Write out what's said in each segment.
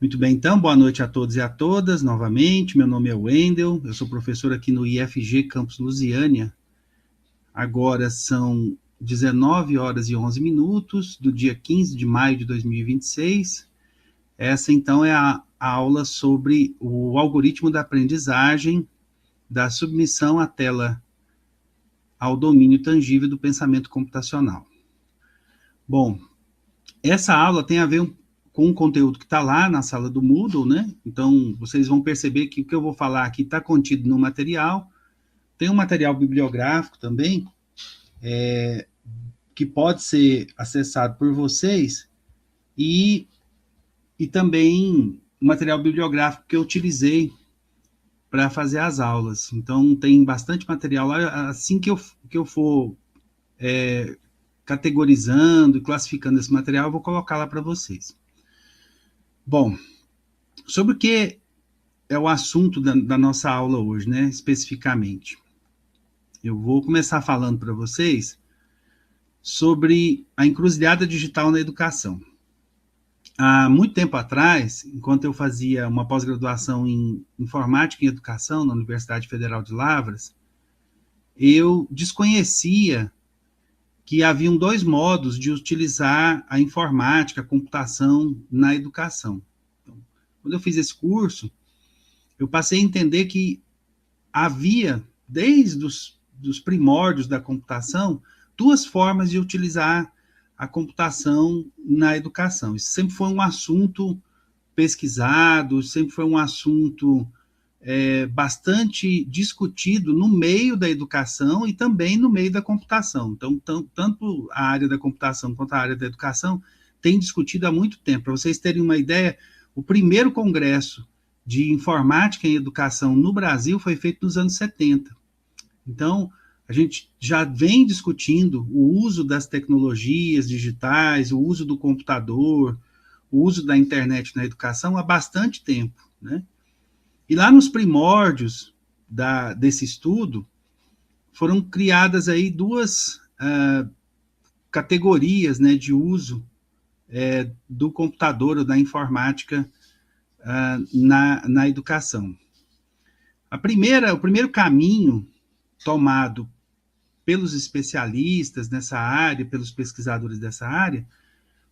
Muito bem, então, boa noite a todos e a todas, novamente. Meu nome é Wendel, eu sou professor aqui no IFG Campus Lusiânia. Agora são 19 horas e 11 minutos do dia 15 de maio de 2026. Essa, então, é a aula sobre o algoritmo da aprendizagem da submissão à tela ao domínio tangível do pensamento computacional. Bom, essa aula tem a ver com o conteúdo que está lá na sala do Moodle, né? Então, vocês vão perceber que o que eu vou falar aqui está contido no material. Tem um material bibliográfico também, que pode ser acessado por vocês, e também o material bibliográfico que eu utilizei para fazer as aulas. Então, tem bastante material lá. Assim que eu for categorizando e classificando esse material, eu vou colocar lá para vocês. Bom, sobre o que é o assunto da nossa aula hoje, né, especificamente. Eu vou começar falando para vocês sobre a encruzilhada digital na educação. Há muito tempo atrás, enquanto eu fazia uma pós-graduação em informática e educação na Universidade Federal de Lavras, eu desconhecia que haviam dois modos de utilizar a informática, a computação na educação. Então, quando eu fiz esse curso, eu passei a entender que havia, desde os primórdios da computação, duas formas de utilizar a computação na educação. Isso sempre foi um assunto pesquisado, sempre foi um assunto bastante discutido no meio da educação e também no meio da computação. Então, tanto a área da computação quanto a área da educação tem discutido há muito tempo. Para vocês terem uma ideia, o primeiro congresso de informática em educação no Brasil foi feito nos anos 70. Então, a gente já vem discutindo o uso das tecnologias digitais, o uso do computador, o uso da internet na educação há bastante tempo, né? E lá nos primórdios desse estudo, foram criadas aí duas categorias, né, de uso do computador ou da informática na educação. O primeiro caminho tomado pelos especialistas nessa área, pelos pesquisadores dessa área,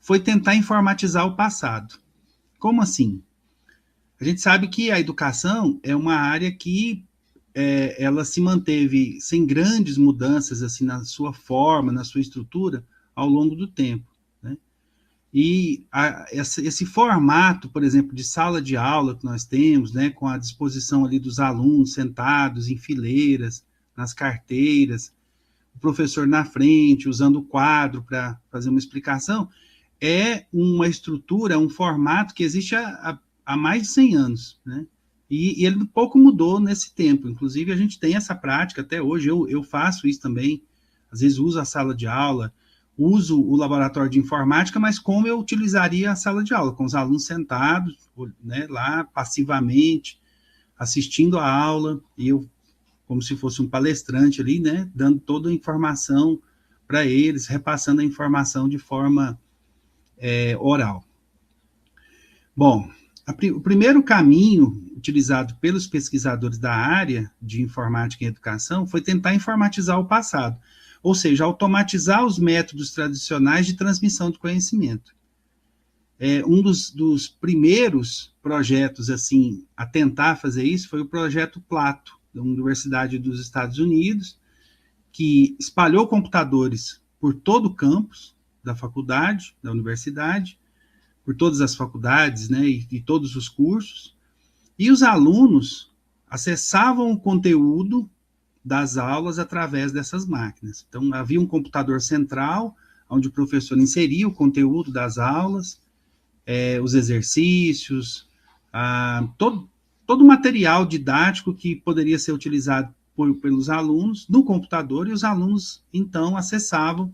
foi tentar informatizar o passado. Como assim? A gente sabe que a educação é uma área que ela se manteve sem grandes mudanças assim na sua forma, na sua estrutura, ao longo do tempo, né? E esse formato, por exemplo, de sala de aula que nós temos, né, com a disposição ali dos alunos sentados em fileiras, nas carteiras, o professor na frente, usando o quadro para fazer uma explicação, é uma estrutura, um formato que existe há mais de 100 anos, né? E ele pouco mudou nesse tempo. Inclusive, a gente tem essa prática até hoje. Eu faço isso também. Às vezes uso a sala de aula, uso o laboratório de informática, mas como eu utilizaria a sala de aula, com os alunos sentados, né, lá passivamente, assistindo a aula, e eu, como se fosse um palestrante ali, né, dando toda a informação para eles, repassando a informação de forma oral. Bom, o primeiro caminho utilizado pelos pesquisadores da área de informática e educação foi tentar informatizar o passado, ou seja, automatizar os métodos tradicionais de transmissão de conhecimento. Um dos primeiros projetos assim a tentar fazer isso foi o projeto Plato, da Universidade dos Estados Unidos, que espalhou computadores por todo o campus da faculdade, da universidade, por todas as faculdades, né, e todos os cursos, e os alunos acessavam o conteúdo das aulas através dessas máquinas. Então, havia um computador central, onde o professor inseria o conteúdo das aulas, os exercícios, todo o material didático que poderia ser utilizado pelos alunos no computador, e os alunos, então, acessavam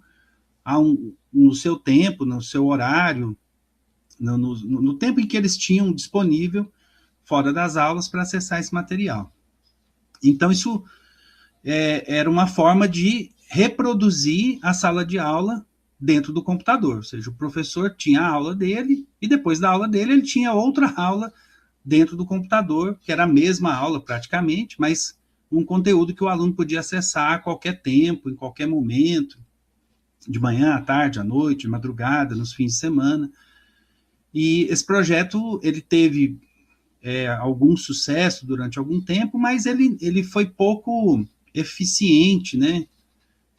no seu tempo, no seu horário, no tempo em que eles tinham disponível, fora das aulas, para acessar esse material. Então, isso era uma forma de reproduzir a sala de aula dentro do computador, ou seja, o professor tinha a aula dele e depois da aula dele ele tinha outra aula dentro do computador, que era a mesma aula praticamente, mas um conteúdo que o aluno podia acessar a qualquer tempo, em qualquer momento, de manhã, à tarde, à noite, de madrugada, nos fins de semana. E esse projeto ele teve algum sucesso durante algum tempo, mas ele foi pouco eficiente, né,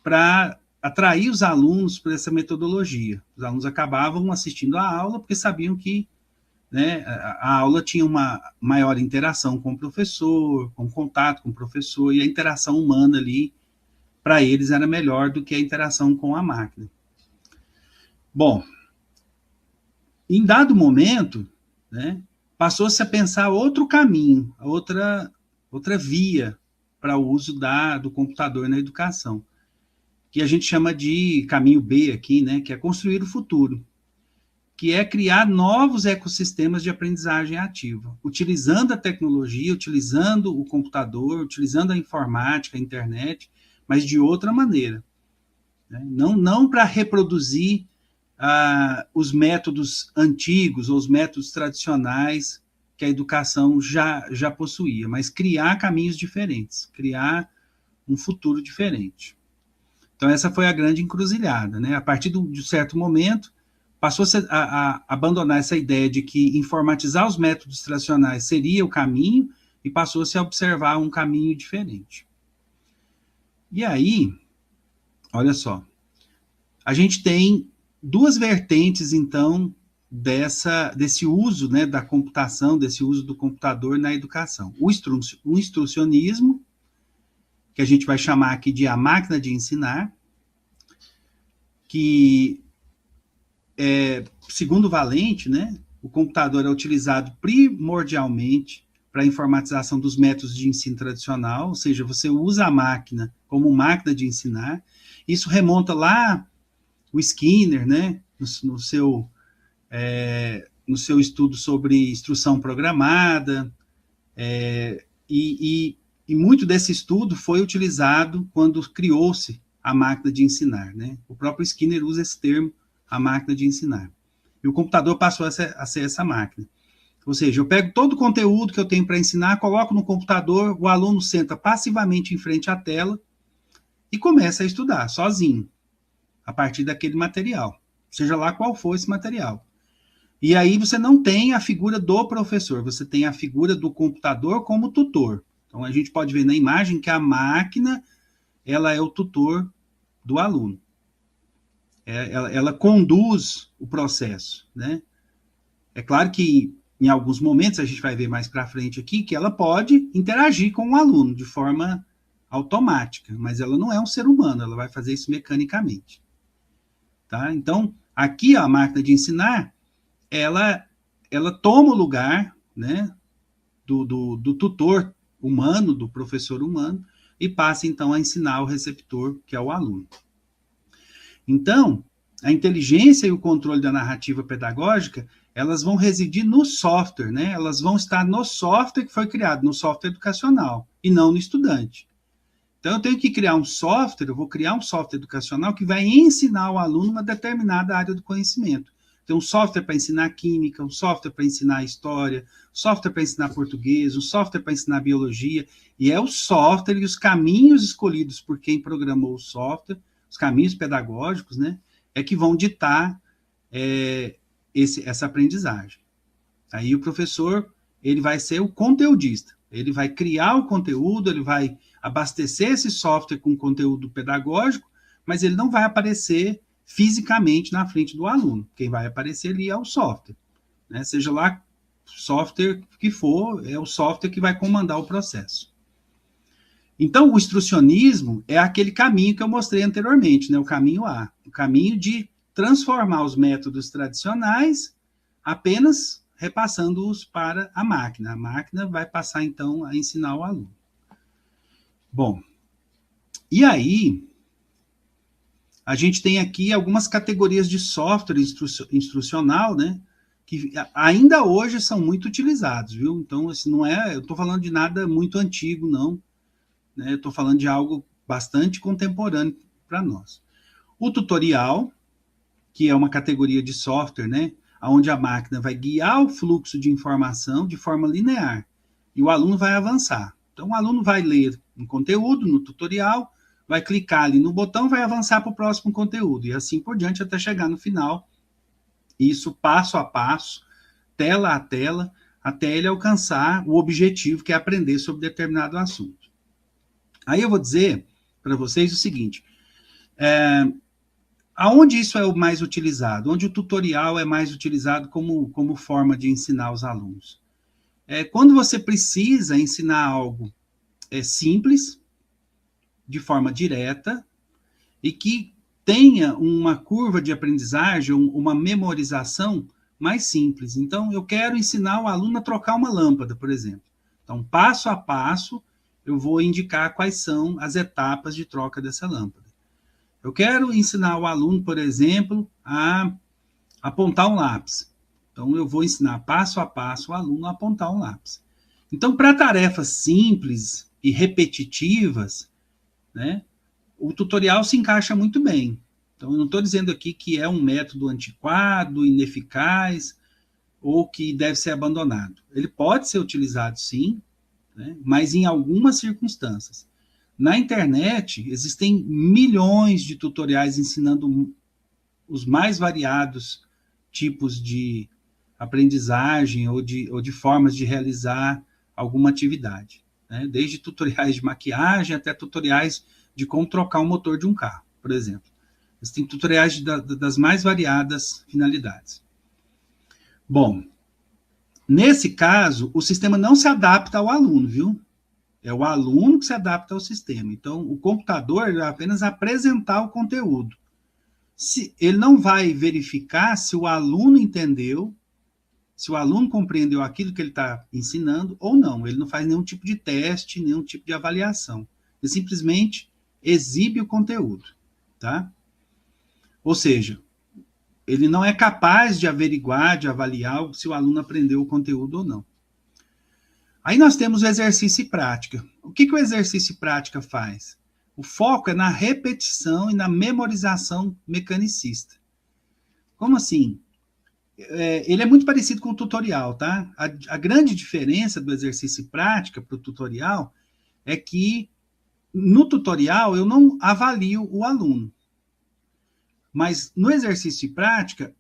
para atrair os alunos para essa metodologia. Os alunos acabavam assistindo a aula porque sabiam que, né, a aula tinha uma maior interação com o professor, com contato com o professor, e a interação humana ali, para eles, era melhor do que a interação com a máquina. Bom, em dado momento, né, passou-se a pensar outro caminho, outra via para o uso do computador na educação, que a gente chama de caminho B aqui, né, que é construir o futuro, que é criar novos ecossistemas de aprendizagem ativa, utilizando a tecnologia, utilizando o computador, utilizando a informática, a internet, mas de outra maneira. Né? Não para reproduzir os métodos antigos ou os métodos tradicionais que a educação já possuía, mas criar caminhos diferentes, criar um futuro diferente. Então, essa foi a grande encruzilhada. Né? A partir de um certo momento, passou-se a abandonar essa ideia de que informatizar os métodos tradicionais seria o caminho e passou-se a observar um caminho diferente. E aí, olha só, a gente tem duas vertentes, então, desse uso, né, da computação, desse uso do computador na educação. O instrucionismo, que a gente vai chamar aqui de a máquina de ensinar, que, segundo Valente, né, o computador é utilizado primordialmente para a informatização dos métodos de ensino tradicional, ou seja, você usa a máquina como máquina de ensinar. Isso remonta lá o Skinner, né, no seu estudo sobre instrução programada, e muito desse estudo foi utilizado quando criou-se a máquina de ensinar. Né? O próprio Skinner usa esse termo, a máquina de ensinar. E o computador passou a ser essa máquina. Ou seja, eu pego todo o conteúdo que eu tenho para ensinar, coloco no computador, o aluno senta passivamente em frente à tela e começa a estudar sozinho, a partir daquele material, seja lá qual for esse material. E aí você não tem a figura do professor, você tem a figura do computador como tutor. Então a gente pode ver na imagem que a máquina, ela é o tutor do aluno. Ela conduz o processo, né? É claro que em alguns momentos, a gente vai ver mais para frente aqui, que ela pode interagir com o aluno de forma automática, mas ela não é um ser humano, ela vai fazer isso mecanicamente. Tá? Então, aqui a máquina de ensinar, ela toma o lugar, né, do tutor humano, do professor humano, e passa então a ensinar o receptor, que é o aluno. Então, a inteligência e o controle da narrativa pedagógica, elas vão residir no software, né? Elas vão estar no software que foi criado, no software educacional, e não no estudante. Então, eu tenho que criar um software, eu vou criar um software educacional que vai ensinar o aluno uma determinada área do conhecimento. Tem um software para ensinar química, um software para ensinar história, um software para ensinar português, um software para ensinar biologia, e é o software e os caminhos escolhidos por quem programou o software, os caminhos pedagógicos, né, é que vão ditar essa aprendizagem. Aí o professor, ele vai ser o conteudista, ele vai criar o conteúdo, ele vai abastecer esse software com conteúdo pedagógico, mas ele não vai aparecer fisicamente na frente do aluno. Quem vai aparecer ali é o software. Né? Seja lá software que for, é o software que vai comandar o processo. Então, o instrucionismo é aquele caminho que eu mostrei anteriormente, né? O caminho A, o caminho de transformar os métodos tradicionais apenas repassando-os para a máquina. A máquina vai passar, então, a ensinar o aluno. Bom, e aí, a gente tem aqui algumas categorias de software instrucional, né, que ainda hoje são muito utilizados, viu? Então, assim, não é, eu estou falando de nada muito antigo, não. Né? Eu estou falando de algo bastante contemporâneo para nós. O tutorial, que é uma categoria de software, né, onde a máquina vai guiar o fluxo de informação de forma linear, e o aluno vai avançar. Então, o aluno vai ler um conteúdo no tutorial, vai clicar ali no botão, vai avançar para o próximo conteúdo, e assim por diante até chegar no final, isso passo a passo, tela a tela, até ele alcançar o objetivo, que é aprender sobre determinado assunto. Aí eu vou dizer para vocês o seguinte, aonde isso é o mais utilizado? Onde o tutorial é mais utilizado como forma de ensinar os alunos? Quando você precisa ensinar algo simples, de forma direta, e que tenha uma curva de aprendizagem, uma memorização mais simples. Então, eu quero ensinar o aluno a trocar uma lâmpada, por exemplo. Então, passo a passo, eu vou indicar quais são as etapas de troca dessa lâmpada. Eu quero ensinar o aluno, por exemplo, a apontar um lápis. Então, eu vou ensinar passo a passo o aluno a apontar um lápis. Então, para tarefas simples e repetitivas, né, o tutorial se encaixa muito bem. Então, eu não estou dizendo aqui que é um método antiquado, ineficaz, ou que deve ser abandonado. Ele pode ser utilizado, sim, né, mas em algumas circunstâncias. Na internet, existem milhões de tutoriais ensinando os mais variados tipos de aprendizagem ou de formas de realizar alguma atividade, né? Desde tutoriais de maquiagem até tutoriais de como trocar o motor de um carro, por exemplo. Existem tutoriais das mais variadas finalidades. Bom, nesse caso, o sistema não se adapta ao aluno, viu? É o aluno que se adapta ao sistema. Então, o computador vai apenas apresentar o conteúdo. Ele não vai verificar se o aluno entendeu, se o aluno compreendeu aquilo que ele está ensinando ou não. Ele não faz nenhum tipo de teste, nenhum tipo de avaliação. Ele simplesmente exibe o conteúdo, tá? Ou seja, ele não é capaz de averiguar, de avaliar se o aluno aprendeu o conteúdo ou não. Aí nós temos o exercício e prática. O que o exercício e prática faz? O foco é na repetição e na memorização mecanicista. Como assim? Ele é muito parecido com o tutorial, tá? A grande diferença do exercício e prática para o tutorial é que no tutorial eu não avalio o aluno. Mas no exercício e prática,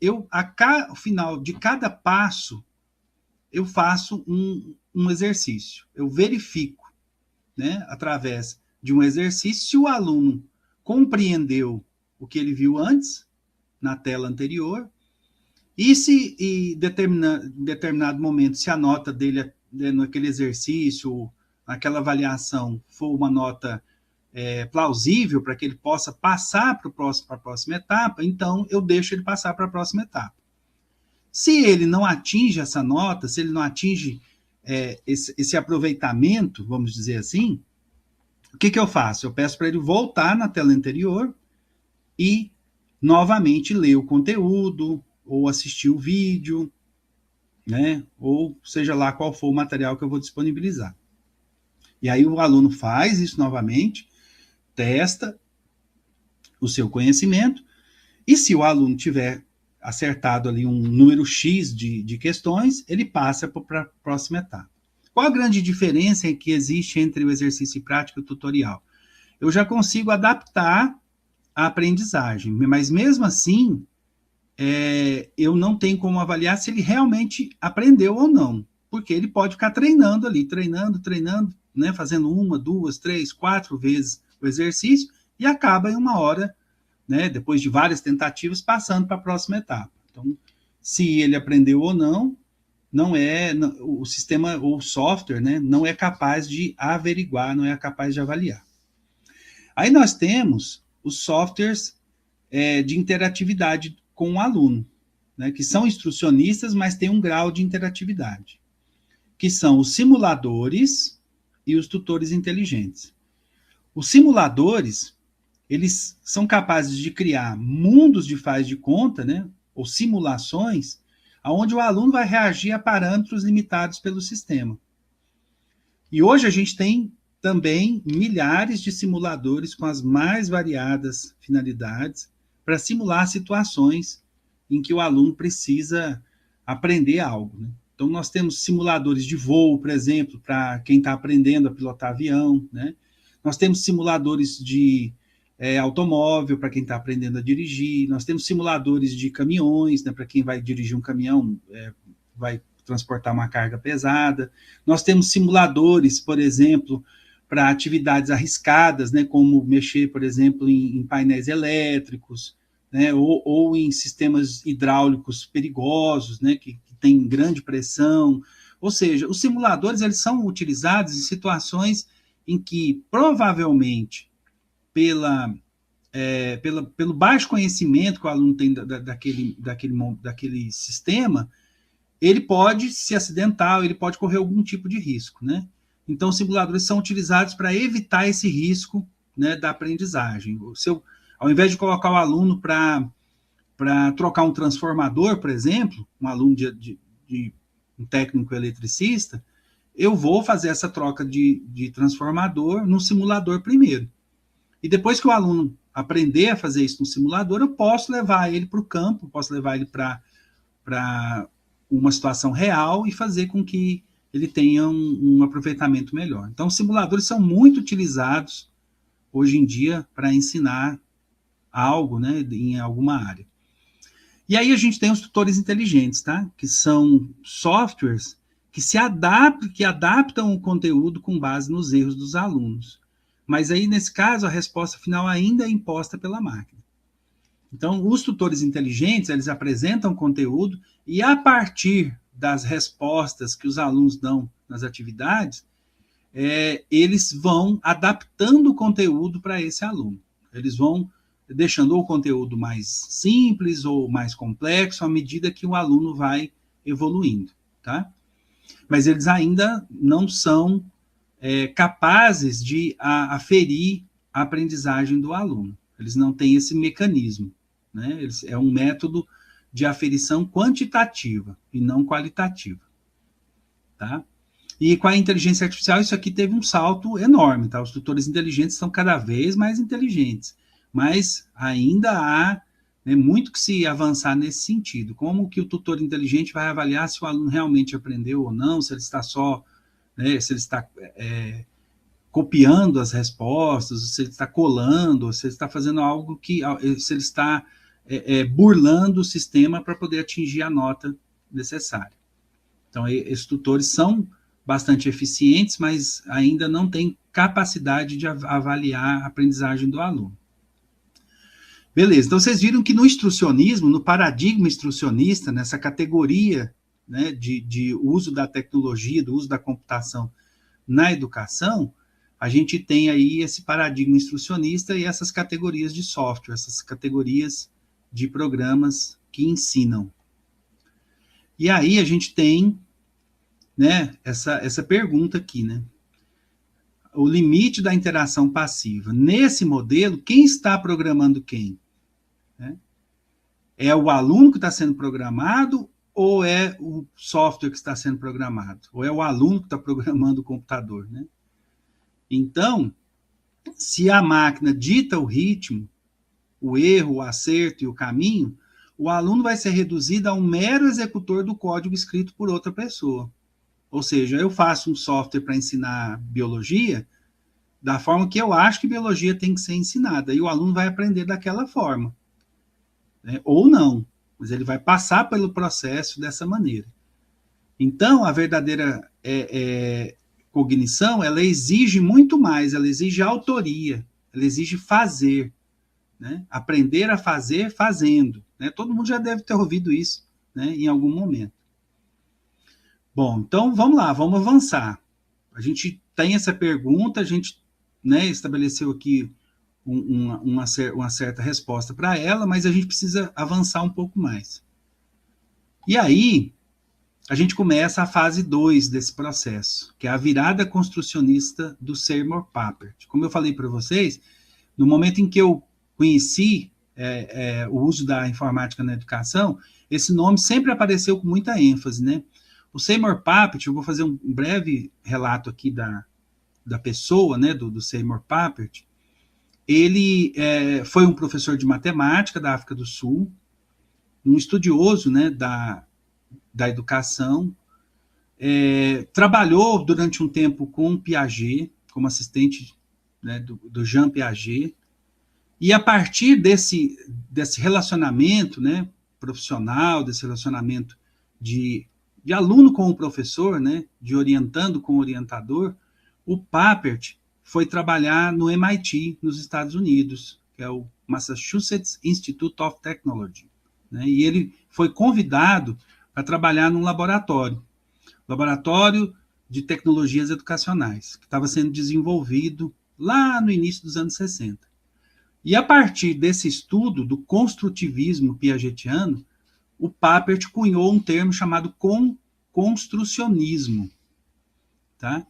ao final de cada passo, eu faço um exercício. Eu verifico, né, através de um exercício, se o aluno compreendeu o que ele viu antes, na tela anterior, e se em determinado momento, se a nota dele naquele exercício, naquela avaliação, for uma nota plausível para que ele possa passar para a próxima etapa, então eu deixo ele passar para a próxima etapa. Se ele não atinge essa nota, se ele não atinge esse aproveitamento, vamos dizer assim, o que eu faço? Eu peço para ele voltar na tela anterior e novamente ler o conteúdo, ou assistir o vídeo, né? Ou seja lá qual for o material que eu vou disponibilizar. E aí o aluno faz isso novamente, testa o seu conhecimento, e se o aluno tiver acertado ali um número X de questões, ele passa para a próxima etapa. Qual a grande diferença que existe entre o exercício prático e o tutorial? Eu já consigo adaptar a aprendizagem, mas mesmo assim, eu não tenho como avaliar se ele realmente aprendeu ou não, porque ele pode ficar treinando ali, treinando, né, fazendo 1, 2, 3, 4 vezes o exercício, e acaba em uma hora, né, depois de várias tentativas, passando para a próxima etapa. Então, se ele aprendeu ou não, o sistema ou o software, né, não é capaz de averiguar, não é capaz de avaliar. Aí nós temos os softwares de interatividade com o aluno, né, que são instrucionistas, mas têm um grau de interatividade, que são os simuladores e os tutores inteligentes. Os simuladores, eles são capazes de criar mundos de faz de conta, né, ou simulações, onde o aluno vai reagir a parâmetros limitados pelo sistema. E hoje a gente tem também milhares de simuladores com as mais variadas finalidades para simular situações em que o aluno precisa aprender algo, né? Então, nós temos simuladores de voo, por exemplo, para quem está aprendendo a pilotar avião, né? Nós temos simuladores de automóvel para quem está aprendendo a dirigir, nós temos simuladores de caminhões, né, para quem vai dirigir um caminhão, vai transportar uma carga pesada. Nós temos simuladores, por exemplo, para atividades arriscadas, né, como mexer, por exemplo, em painéis elétricos, né, ou em sistemas hidráulicos perigosos, né, que tem grande pressão. Ou seja, os simuladores eles são utilizados em situações em que, provavelmente, pelo baixo conhecimento que o aluno tem daquele sistema, ele pode se acidentar, ele pode correr algum tipo de risco, né? Então, os simuladores são utilizados para evitar esse risco, né, da aprendizagem. Ao invés de colocar o aluno para trocar um transformador, por exemplo, um aluno de um técnico eletricista, eu vou fazer essa troca de transformador no simulador primeiro. E depois que o aluno aprender a fazer isso no simulador, eu posso levar ele para o campo, posso levar ele para uma situação real e fazer com que ele tenha um aproveitamento melhor. Então, os simuladores são muito utilizados hoje em dia para ensinar algo, né, em alguma área. E aí a gente tem os tutores inteligentes, tá? Que são softwares que adaptam o conteúdo com base nos erros dos alunos. Mas aí, nesse caso, a resposta final ainda é imposta pela máquina. Então, os tutores inteligentes, eles apresentam o conteúdo e, a partir das respostas que os alunos dão nas atividades, eles vão adaptando o conteúdo para esse aluno. Eles vão deixando o conteúdo mais simples ou mais complexo à medida que o aluno vai evoluindo, tá? Mas eles ainda não são capazes de aferir a aprendizagem do aluno. Eles não têm esse mecanismo, né? É um método de aferição quantitativa e não qualitativa, tá? E com a inteligência artificial, isso aqui teve um salto enorme, tá? Os tutores inteligentes são cada vez mais inteligentes, mas ainda há, né, muito que se avançar nesse sentido. Como que o tutor inteligente vai avaliar se o aluno realmente aprendeu ou não, se ele está só, né, se ele está copiando as respostas, se ele está colando, se ele está fazendo algo se ele está burlando o sistema para poder atingir a nota necessária. Então, esses tutores são bastante eficientes, mas ainda não têm capacidade de avaliar a aprendizagem do aluno. Beleza, então vocês viram que no instrucionismo, no paradigma instrucionista, nessa categoria, né, de uso da tecnologia, do uso da computação na educação, a gente tem aí esse paradigma instrucionista e essas categorias de software, essas categorias de programas que ensinam. E aí a gente tem, né, essa pergunta aqui, né? O limite da interação passiva. Nesse modelo, quem está programando quem? Né? É o aluno que está sendo programado ou é o software que está sendo programado? Ou é o aluno que está programando o computador, né? Então, se a máquina dita o ritmo, o erro, o acerto e o caminho, o aluno vai ser reduzido a um mero executor do código escrito por outra pessoa. Ou seja, eu faço um software para ensinar biologia da forma que eu acho que biologia tem que ser ensinada, e o aluno vai aprender daquela forma. Né? Ou não, mas ele vai passar pelo processo dessa maneira. Então, a verdadeira cognição, ela exige muito mais, ela exige autoria, ela exige fazer, né? Aprender a fazer fazendo. Né? Todo mundo já deve ter ouvido isso, né, em algum momento. Bom, então vamos lá, vamos avançar. A gente tem essa pergunta, a gente, né, estabeleceu aqui uma certa resposta para ela, mas a gente precisa avançar um pouco mais. E aí, a gente começa a fase 2 desse processo, que é a virada construcionista do Seymour Papert. Como eu falei para vocês, no momento em que eu conheci o uso da informática na educação, esse nome sempre apareceu com muita ênfase, né? O Seymour Papert, eu vou fazer um breve relato aqui da pessoa, né, do Seymour Papert. Ele foi um professor de matemática da África do Sul, um estudioso, né, da educação, trabalhou durante um tempo com Piaget, como assistente, né, do Jean Piaget, e a partir desse relacionamento, né, profissional, desse relacionamento de aluno com o professor, né, de orientando com o orientador, o Papert foi trabalhar no MIT, nos Estados Unidos, que é o Massachusetts Institute of Technology, né, e ele foi convidado para trabalhar num laboratório de tecnologias educacionais, que estava sendo desenvolvido lá no início dos anos 60. E a partir desse estudo do construtivismo piagetiano, o Papert cunhou um termo chamado construcionismo. Tá?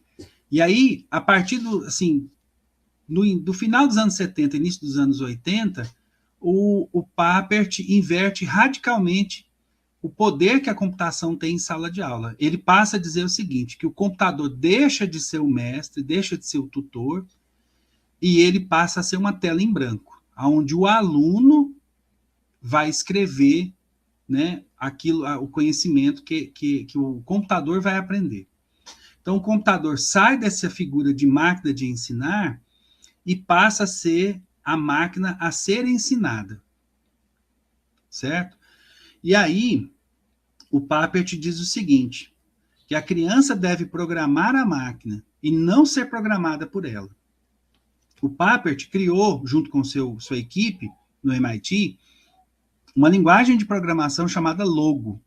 E aí, a partir do final dos anos 70, início dos anos 80, o Papert inverte radicalmente o poder que a computação tem em sala de aula. Ele passa a dizer o seguinte, que o computador deixa de ser o mestre, deixa de ser o tutor, e ele passa a ser uma tela em branco, onde o aluno vai escrever, né, o conhecimento que o computador vai aprender. Então, o computador sai dessa figura de máquina de ensinar e passa a ser a máquina a ser ensinada. Certo? E aí, o Papert diz o seguinte, que a criança deve programar a máquina e não ser programada por ela. O Papert criou, junto com sua equipe no MIT, uma linguagem de programação chamada Logo.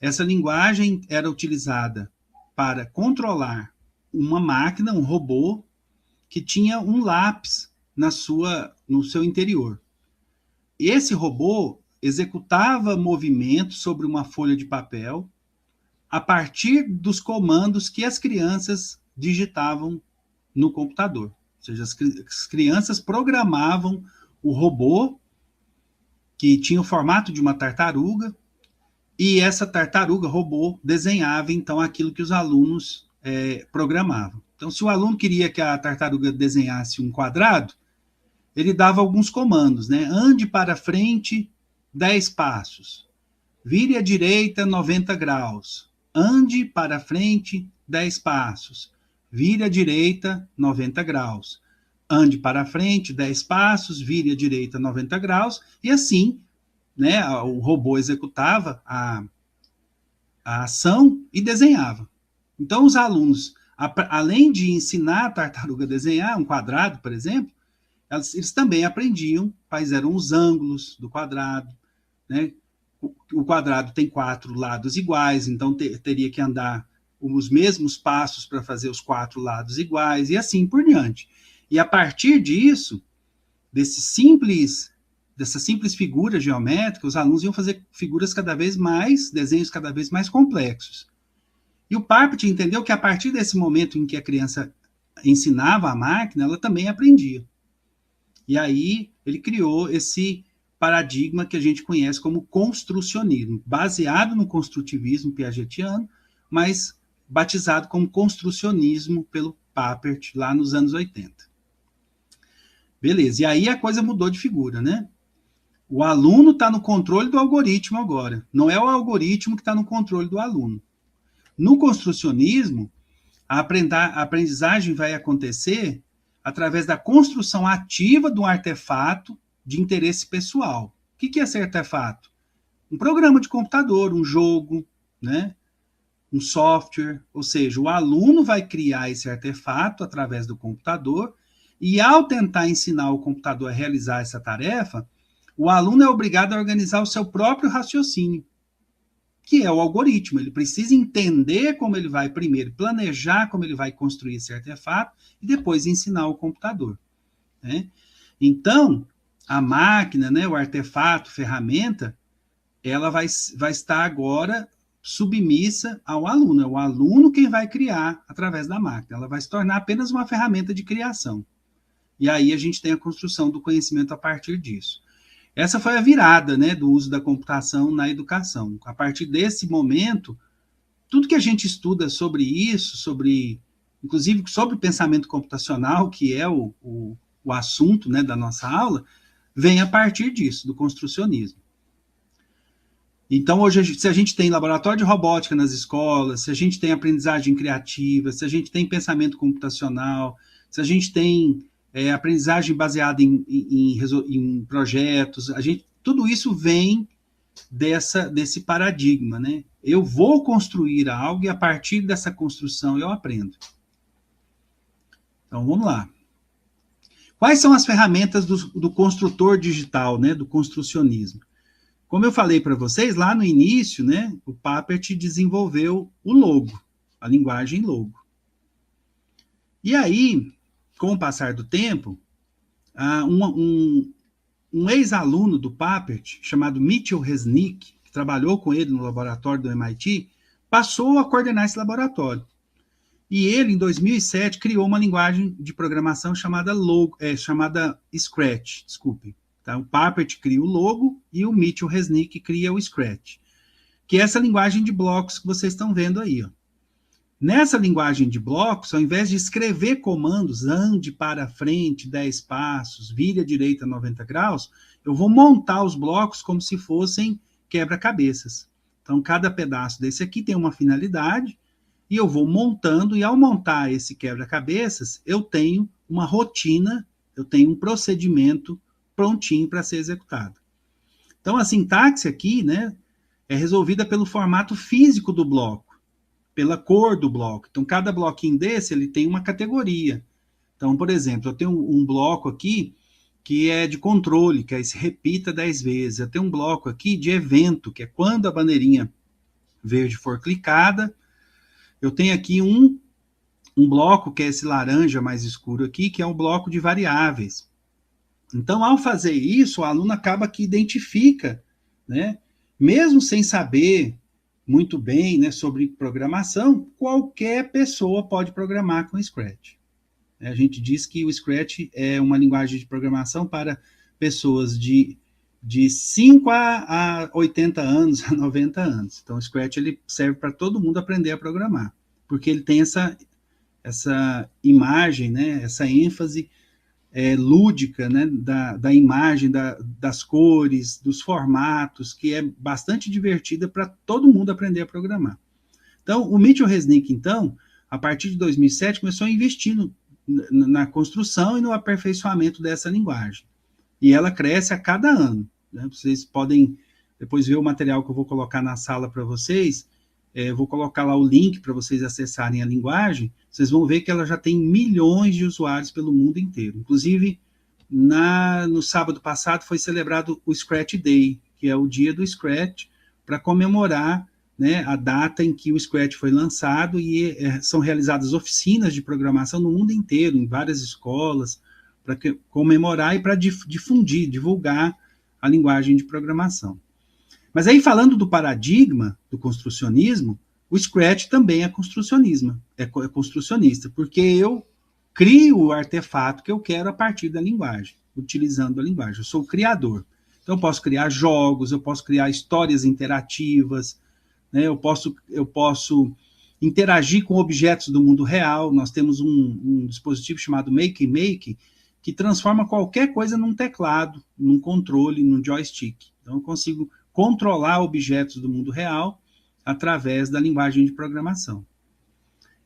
Essa linguagem era utilizada para controlar uma máquina, um robô, que tinha um lápis no seu interior. Esse robô executava movimentos sobre uma folha de papel a partir dos comandos que as crianças digitavam no computador. Ou seja, as crianças programavam o robô, que tinha o formato de uma tartaruga, e essa tartaruga robô desenhava, então, aquilo que os alunos programavam. Então, se o aluno queria que a tartaruga desenhasse um quadrado, ele dava alguns comandos, né? Ande para frente 10 passos, vire à direita 90 graus, ande para frente 10 passos, vire à direita 90 graus, ande para frente 10 passos, vire à direita 90 graus, e assim, né, o robô executava a ação e desenhava. Então, os alunos, além de ensinar a tartaruga a desenhar um quadrado, por exemplo, eles também aprendiam quais eram os ângulos do quadrado, né? O quadrado tem 4 lados iguais, então teria que andar os mesmos passos para fazer os 4 lados iguais, e assim por diante. E a partir disso, dessa simples figura geométrica, os alunos iam fazer desenhos cada vez mais complexos. E o Papert entendeu que a partir desse momento em que a criança ensinava a máquina, ela também aprendia. E aí ele criou esse paradigma que a gente conhece como construcionismo, baseado no construtivismo piagetiano, mas batizado como construcionismo pelo Papert lá nos anos 80. Beleza, e aí a coisa mudou de figura, né? O aluno está no controle do algoritmo agora, não é o algoritmo que está no controle do aluno. No construcionismo, a aprendizagem vai acontecer através da construção ativa de um artefato de interesse pessoal. O que é esse artefato? Um programa de computador, um jogo, né? Um software, ou seja, o aluno vai criar esse artefato através do computador e, ao tentar ensinar o computador a realizar essa tarefa, o aluno é obrigado a organizar o seu próprio raciocínio, que é o algoritmo. Ele precisa entender como ele vai primeiro planejar como ele vai construir esse artefato e depois ensinar o computador, né? Então, a máquina, né, o artefato, ferramenta, ela vai estar agora submissa ao aluno. É o aluno quem vai criar através da máquina. Ela vai se tornar apenas uma ferramenta de criação. E aí a gente tem a construção do conhecimento a partir disso. Essa foi a virada, né, do uso da computação na educação. A partir desse momento, tudo que a gente estuda sobre isso, inclusive sobre o pensamento computacional, que é o assunto, né, da nossa aula, vem a partir disso, do construcionismo. Então, hoje, se a gente tem laboratório de robótica nas escolas, se a gente tem aprendizagem criativa, se a gente tem pensamento computacional, se a gente tem aprendizagem baseada em projetos, tudo isso vem desse paradigma, né? Eu vou construir algo e a partir dessa construção eu aprendo. Então, vamos lá. Quais são as ferramentas do construtor digital, né? Do construcionismo? Como eu falei para vocês, lá no início, né, o Papert desenvolveu o logo, a linguagem logo. E aí, com o passar do tempo, um ex-aluno do Papert, chamado Mitchell Resnick, que trabalhou com ele no laboratório do MIT, passou a coordenar esse laboratório. E ele, em 2007, criou uma linguagem de programação chamada Scratch, desculpem. Tá? O Papert cria o logo e o Mitchell Resnick cria o Scratch, que é essa linguagem de blocos que vocês estão vendo aí. Ó. Nessa linguagem de blocos, ao invés de escrever comandos, ande para frente 10 passos, vire à direita 90 graus, eu vou montar os blocos como se fossem quebra-cabeças. Então, cada pedaço desse aqui tem uma finalidade, e eu vou montando, e ao montar esse quebra-cabeças, eu tenho uma rotina, eu tenho um procedimento prontinho para ser executado. Então, a sintaxe aqui, né, é resolvida pelo formato físico do bloco, pela cor do bloco. Então, cada bloquinho desse, ele tem uma categoria. Então, por exemplo, eu tenho um bloco aqui que é de controle, que é esse repita 10 vezes. Eu tenho um bloco aqui de evento, que é quando a bandeirinha verde for clicada. Eu tenho aqui um bloco, que é esse laranja mais escuro aqui, que é um bloco de variáveis. Então, ao fazer isso, o aluno acaba que identifica, né, mesmo sem saber muito bem, né, sobre programação, qualquer pessoa pode programar com Scratch. A gente diz que o Scratch é uma linguagem de programação para pessoas de 5 a 80 anos, a 90 anos. Então, o Scratch ele serve para todo mundo aprender a programar, porque ele tem essa imagem, né, essa ênfase lúdica, né, da imagem, das cores, dos formatos, que é bastante divertida para todo mundo aprender a programar. Então, o Mitchell Resnick, então, a partir de 2007, começou a investir na construção e no aperfeiçoamento dessa linguagem. E ela cresce a cada ano. Né? Vocês podem depois ver o material que eu vou colocar na sala para vocês. Vou colocar lá o link para vocês acessarem a linguagem. Vocês vão ver que ela já tem milhões de usuários pelo mundo inteiro. Inclusive, no sábado passado foi celebrado o Scratch Day, que é o dia do Scratch, para comemorar, né, a data em que o Scratch foi lançado, e são realizadas oficinas de programação no mundo inteiro, em várias escolas, para comemorar e para difundir, divulgar a linguagem de programação. Mas aí, falando do paradigma do construcionismo, o Scratch também é construcionista, porque eu crio o artefato que eu quero a partir da linguagem, utilizando a linguagem. Eu sou o criador. Então, eu posso criar jogos, eu posso criar histórias interativas, né? Eu posso interagir com objetos do mundo real. Nós temos um dispositivo chamado Make, que transforma qualquer coisa num teclado, num controle, num joystick. Então, eu consigo controlar objetos do mundo real através da linguagem de programação.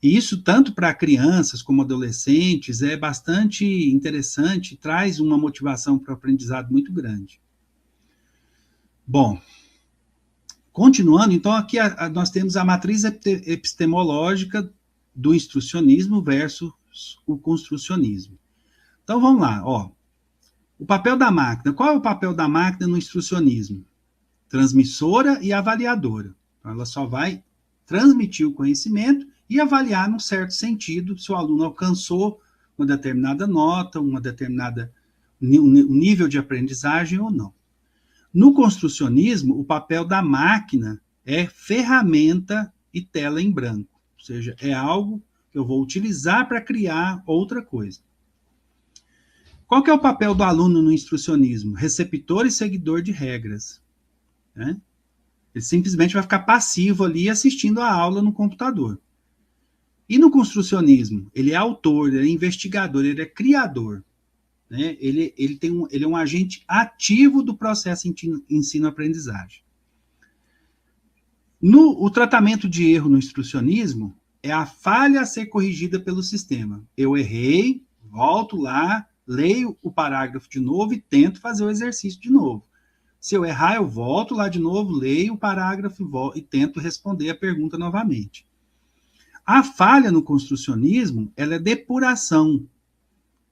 E isso, tanto para crianças como adolescentes, é bastante interessante, traz uma motivação para o aprendizado muito grande. Bom, continuando, então aqui nós temos a matriz epistemológica do instrucionismo versus o construcionismo. Então vamos lá, ó. O papel da máquina. Qual é o papel da máquina no instrucionismo? Transmissora e avaliadora. Então, ela só vai transmitir o conhecimento e avaliar, num certo sentido, se o aluno alcançou uma determinada nota, um nível de aprendizagem ou não. No construcionismo, o papel da máquina é ferramenta e tela em branco, ou seja, é algo que eu vou utilizar para criar outra coisa. Qual que é o papel do aluno no instrucionismo? Receptor e seguidor de regras. Né? Ele simplesmente vai ficar passivo ali assistindo a aula no computador. E no construcionismo, ele é autor, ele é investigador, ele é criador. Né? Ele é um agente ativo do processo ensino-aprendizagem. O tratamento de erro no instrucionismo é a falha a ser corrigida pelo sistema. Eu errei, volto lá, leio o parágrafo de novo e tento fazer o exercício de novo. Se eu errar, eu volto lá de novo, leio o parágrafo e tento responder a pergunta novamente. A falha no construcionismo, ela é depuração.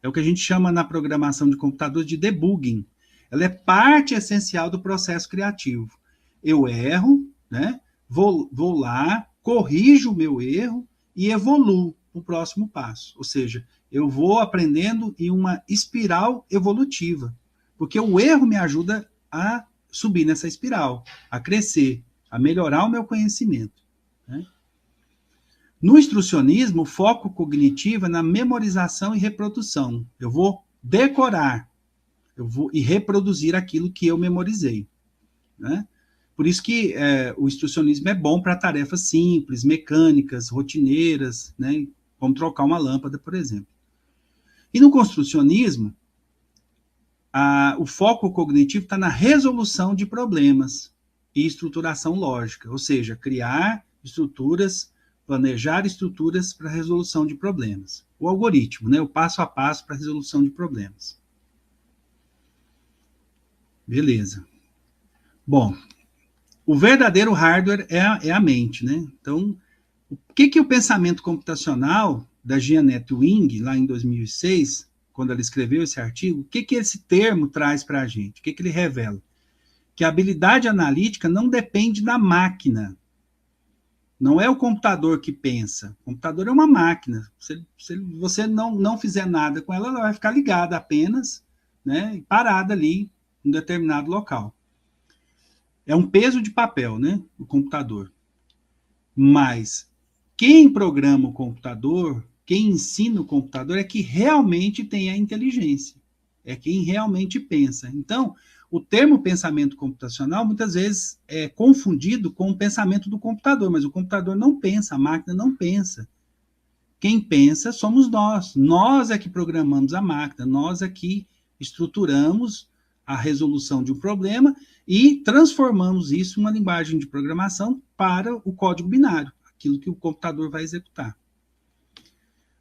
É o que a gente chama na programação de computadores de debugging. Ela é parte essencial do processo criativo. Eu erro, né? Vou lá, corrijo o meu erro e evoluo para o próximo passo. Ou seja, eu vou aprendendo em uma espiral evolutiva. Porque o erro me ajuda a subir nessa espiral, a crescer, a melhorar o meu conhecimento. Né? No instrucionismo, o foco cognitivo é na memorização e reprodução. Eu vou decorar, eu vou reproduzir aquilo que eu memorizei. Né? Por isso que o instrucionismo é bom para tarefas simples, mecânicas, rotineiras, né? Como trocar uma lâmpada, por exemplo. E no construcionismo, o foco cognitivo está na resolução de problemas e estruturação lógica, ou seja, criar estruturas, planejar estruturas para resolução de problemas. O algoritmo, né? O passo a passo para resolução de problemas. Beleza. Bom, o verdadeiro hardware é a mente, né? Então, o que o pensamento computacional da Jeanette Wing, lá em 2006, quando ela escreveu esse artigo, o que esse termo traz para a gente? O que ele revela? Que a habilidade analítica não depende da máquina. Não é o computador que pensa. O computador é uma máquina. Se você não fizer nada com ela, ela vai ficar ligada apenas, né, parada ali em um determinado local. É um peso de papel, né, o computador. Mas quem programa o computador, quem ensina o computador é que realmente tem a inteligência. É quem realmente pensa. Então, o termo pensamento computacional muitas vezes é confundido com o pensamento do computador, mas o computador não pensa, a máquina não pensa. Quem pensa somos nós. Nós é que programamos a máquina, nós é que estruturamos a resolução de um problema e transformamos isso em uma linguagem de programação para o código binário, aquilo que o computador vai executar.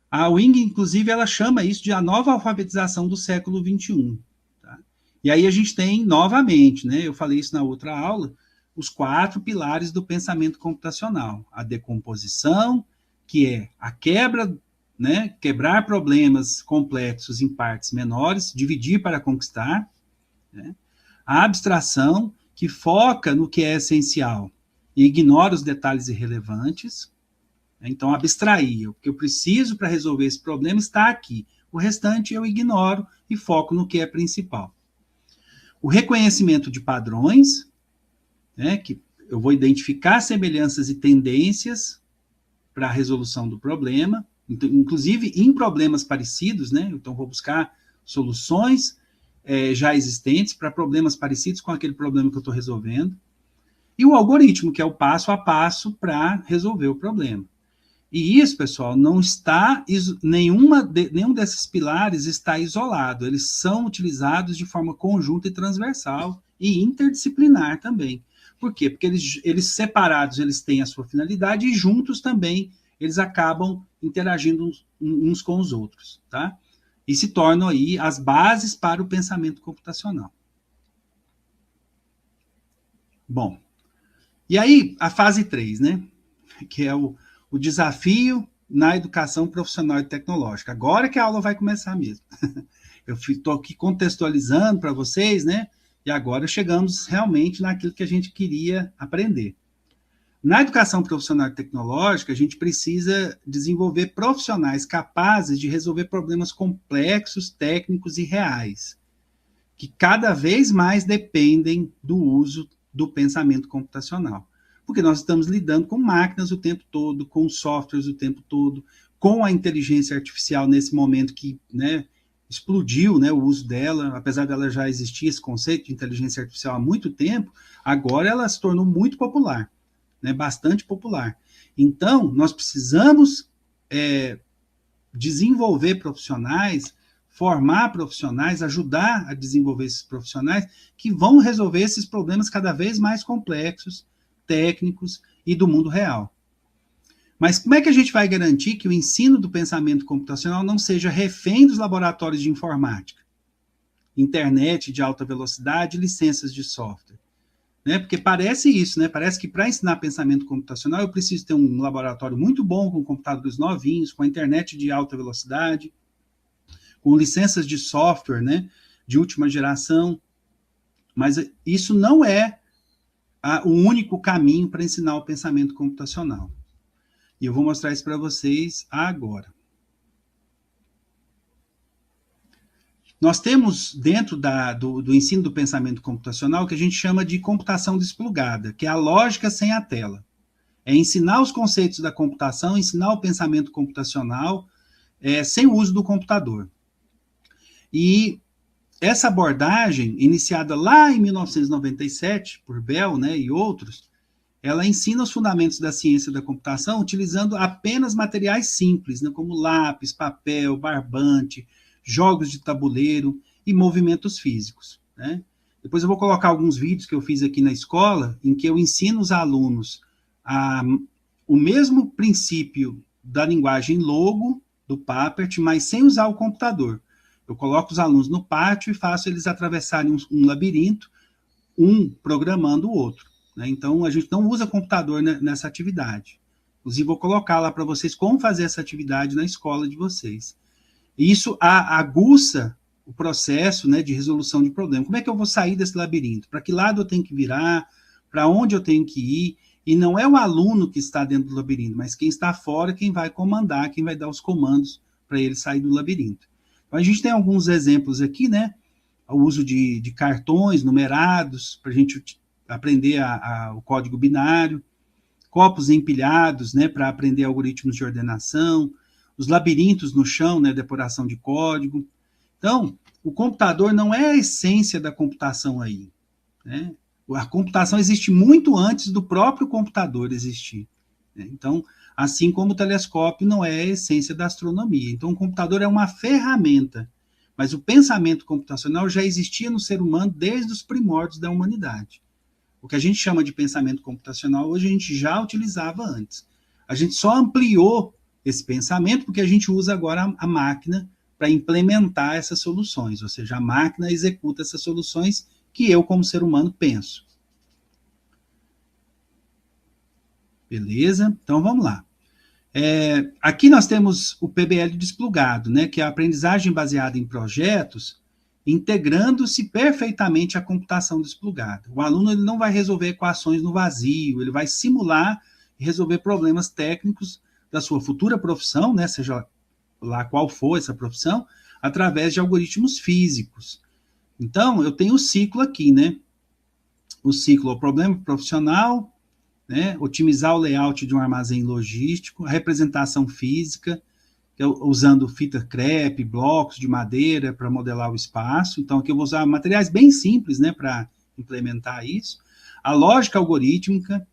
A Wing, inclusive, ela chama isso de a nova alfabetização do século XXI. Tá? E aí a gente tem, novamente, né, eu falei isso na outra aula, os 4 pilares do pensamento computacional. A decomposição, que é a quebra, né, quebrar problemas complexos em partes menores, dividir para conquistar. Né? A abstração, que foca no que é essencial e ignora os detalhes irrelevantes. Então, abstrair. O que eu preciso para resolver esse problema está aqui. O restante eu ignoro e foco no que é principal. O reconhecimento de padrões, né, que eu vou identificar semelhanças e tendências para a resolução do problema, então, inclusive em problemas parecidos, né? Então, vou buscar soluções já existentes para problemas parecidos com aquele problema que eu estou resolvendo. E o algoritmo, que é o passo a passo para resolver o problema. E isso, pessoal, não está, nenhum desses pilares está isolado. Eles são utilizados de forma conjunta e transversal e interdisciplinar também. Por quê? Porque eles separados, eles têm a sua finalidade e juntos também eles acabam interagindo uns com os outros, tá? E se tornam aí as bases para o pensamento computacional. Bom, e aí a fase 3, né? Que é o desafio na educação profissional e tecnológica. Agora que a aula vai começar mesmo. Eu estou aqui contextualizando para vocês, né? E agora chegamos realmente naquilo que a gente queria aprender. Na educação profissional e tecnológica, a gente precisa desenvolver profissionais capazes de resolver problemas complexos, técnicos e reais, que cada vez mais dependem do uso do pensamento computacional. Porque nós estamos lidando com máquinas o tempo todo, com softwares o tempo todo, com a inteligência artificial nesse momento que, né, explodiu, né, o uso dela, apesar dela já existir esse conceito de inteligência artificial há muito tempo, agora ela se tornou muito popular, né, bastante popular. Então, nós precisamos desenvolver profissionais, formar profissionais, ajudar a desenvolver esses profissionais que vão resolver esses problemas cada vez mais complexos, técnicos e do mundo real. Mas como é que a gente vai garantir que o ensino do pensamento computacional não seja refém dos laboratórios de informática, internet de alta velocidade, licenças de software? Né? Porque parece isso, né? Parece que para ensinar pensamento computacional eu preciso ter um laboratório muito bom, com computadores novinhos, com a internet de alta velocidade, com licenças de software, né? De última geração. Mas isso não é o único caminho para ensinar o pensamento computacional. E eu vou mostrar isso para vocês agora. Nós temos dentro do ensino do pensamento computacional o que a gente chama de computação desplugada, que é a lógica sem a tela. É ensinar os conceitos da computação, ensinar o pensamento computacional sem o uso do computador. E essa abordagem, iniciada lá em 1997 por Bell, né, e outros, ela ensina os fundamentos da ciência da computação utilizando apenas materiais simples, né, como lápis, papel, barbante, jogos de tabuleiro e movimentos físicos. Né? Depois eu vou colocar alguns vídeos que eu fiz aqui na escola, em que eu ensino os alunos o mesmo princípio da linguagem Logo, do Papert, mas sem usar o computador. Eu coloco os alunos no pátio e faço eles atravessarem um labirinto, um programando o outro. Né? Então, a gente não usa computador nessa atividade. Inclusive, vou colocar lá para vocês como fazer essa atividade na escola de vocês. E isso aguça o processo, né, de resolução de problema. Como é que eu vou sair desse labirinto? Para que lado eu tenho que virar? Para onde eu tenho que ir? E não é o aluno que está dentro do labirinto, mas quem está fora, quem vai comandar, quem vai dar os comandos para ele sair do labirinto. Então, a gente tem alguns exemplos aqui, né? O uso de cartões numerados, para a gente aprender o código binário, copos empilhados, né, para aprender algoritmos de ordenação, os labirintos no chão, né, depuração de código. Então, o computador não é a essência da computação aí. Né? A computação existe muito antes do próprio computador existir. Né? Então, assim como o telescópio não é a essência da astronomia. Então, o computador é uma ferramenta, mas o pensamento computacional já existia no ser humano desde os primórdios da humanidade. O que a gente chama de pensamento computacional hoje a gente já utilizava antes. A gente só ampliou esse pensamento porque a gente usa agora a máquina para implementar essas soluções, ou seja, a máquina executa essas soluções que eu, como ser humano, penso. Beleza? Então, vamos lá. Aqui nós temos o PBL desplugado, né, que é a aprendizagem baseada em projetos, integrando-se perfeitamente à computação desplugada. O aluno ele não vai resolver equações no vazio, ele vai simular e resolver problemas técnicos da sua futura profissão, né, seja lá qual for essa profissão, através de algoritmos físicos. Então, eu tenho o ciclo aqui, né? O ciclo é o problema profissional, né? Otimizar o layout de um armazém logístico, a representação física, usando fita crepe, blocos de madeira para modelar o espaço. Então, aqui eu vou usar materiais bem simples, né, para implementar isso. A lógica algorítmica,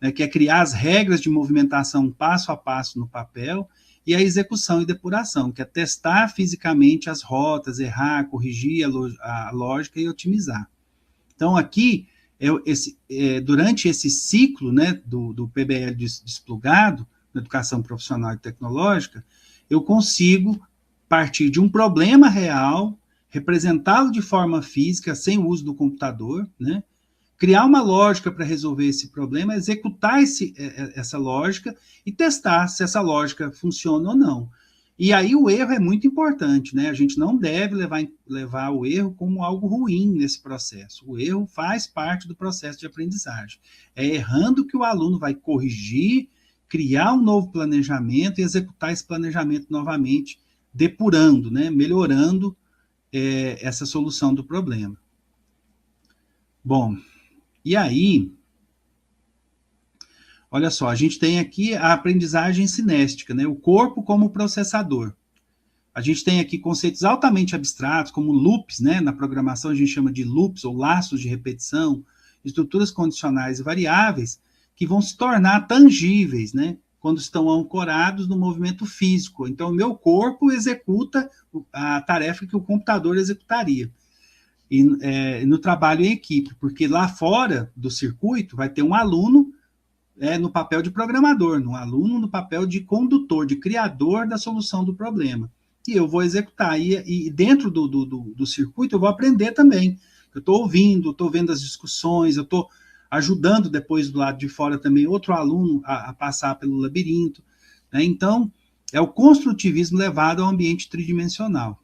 né, que é criar as regras de movimentação passo a passo no papel, e a execução e depuração, que é testar fisicamente as rotas, errar, corrigir a lógica e otimizar. Então, aqui, durante esse ciclo, né, do PBL desplugado, na educação profissional e tecnológica, eu consigo partir de um problema real, representá-lo de forma física, sem o uso do computador, né? Criar uma lógica para resolver esse problema, executar essa lógica e testar se essa lógica funciona ou não. E aí o erro é muito importante, né? A gente não deve levar o erro como algo ruim nesse processo. O erro faz parte do processo de aprendizagem. É errando que o aluno vai corrigir, criar um novo planejamento e executar esse planejamento novamente, depurando, né? Melhorando essa solução do problema. Bom, e aí, olha só, a gente tem aqui a aprendizagem cinéstica, né? O corpo como processador. A gente tem aqui conceitos altamente abstratos, como loops, né? Na programação a gente chama de loops ou laços de repetição, estruturas condicionais e variáveis, que vão se tornar tangíveis, né? Quando estão ancorados no movimento físico. Então, o meu corpo executa a tarefa que o computador executaria. E no trabalho em equipe, porque lá fora do circuito vai ter um aluno no papel de programador, no aluno no papel de condutor, de criador da solução do problema. E eu vou executar. E dentro do circuito eu vou aprender também. Eu estou ouvindo, estou vendo as discussões, eu estou ajudando depois do lado de fora também outro aluno a passar pelo labirinto. Né? Então, é o construtivismo levado ao ambiente tridimensional.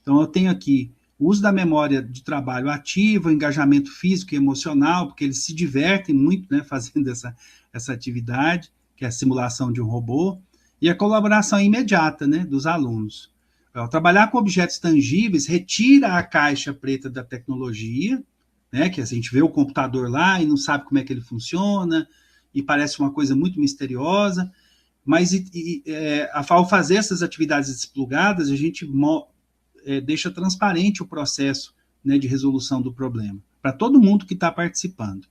Então, eu tenho aqui o uso da memória de trabalho ativa, o engajamento físico e emocional, porque eles se divertem muito, né, fazendo essa atividade, que é a simulação de um robô, e a colaboração imediata, né, dos alunos. Ao trabalhar com objetos tangíveis, retira a caixa preta da tecnologia, né, que a gente vê o computador lá e não sabe como é que ele funciona, e parece uma coisa muito misteriosa, mas ao fazer essas atividades desplugadas, a gente deixa transparente o processo, né, de resolução do problema, para todo mundo que está participando.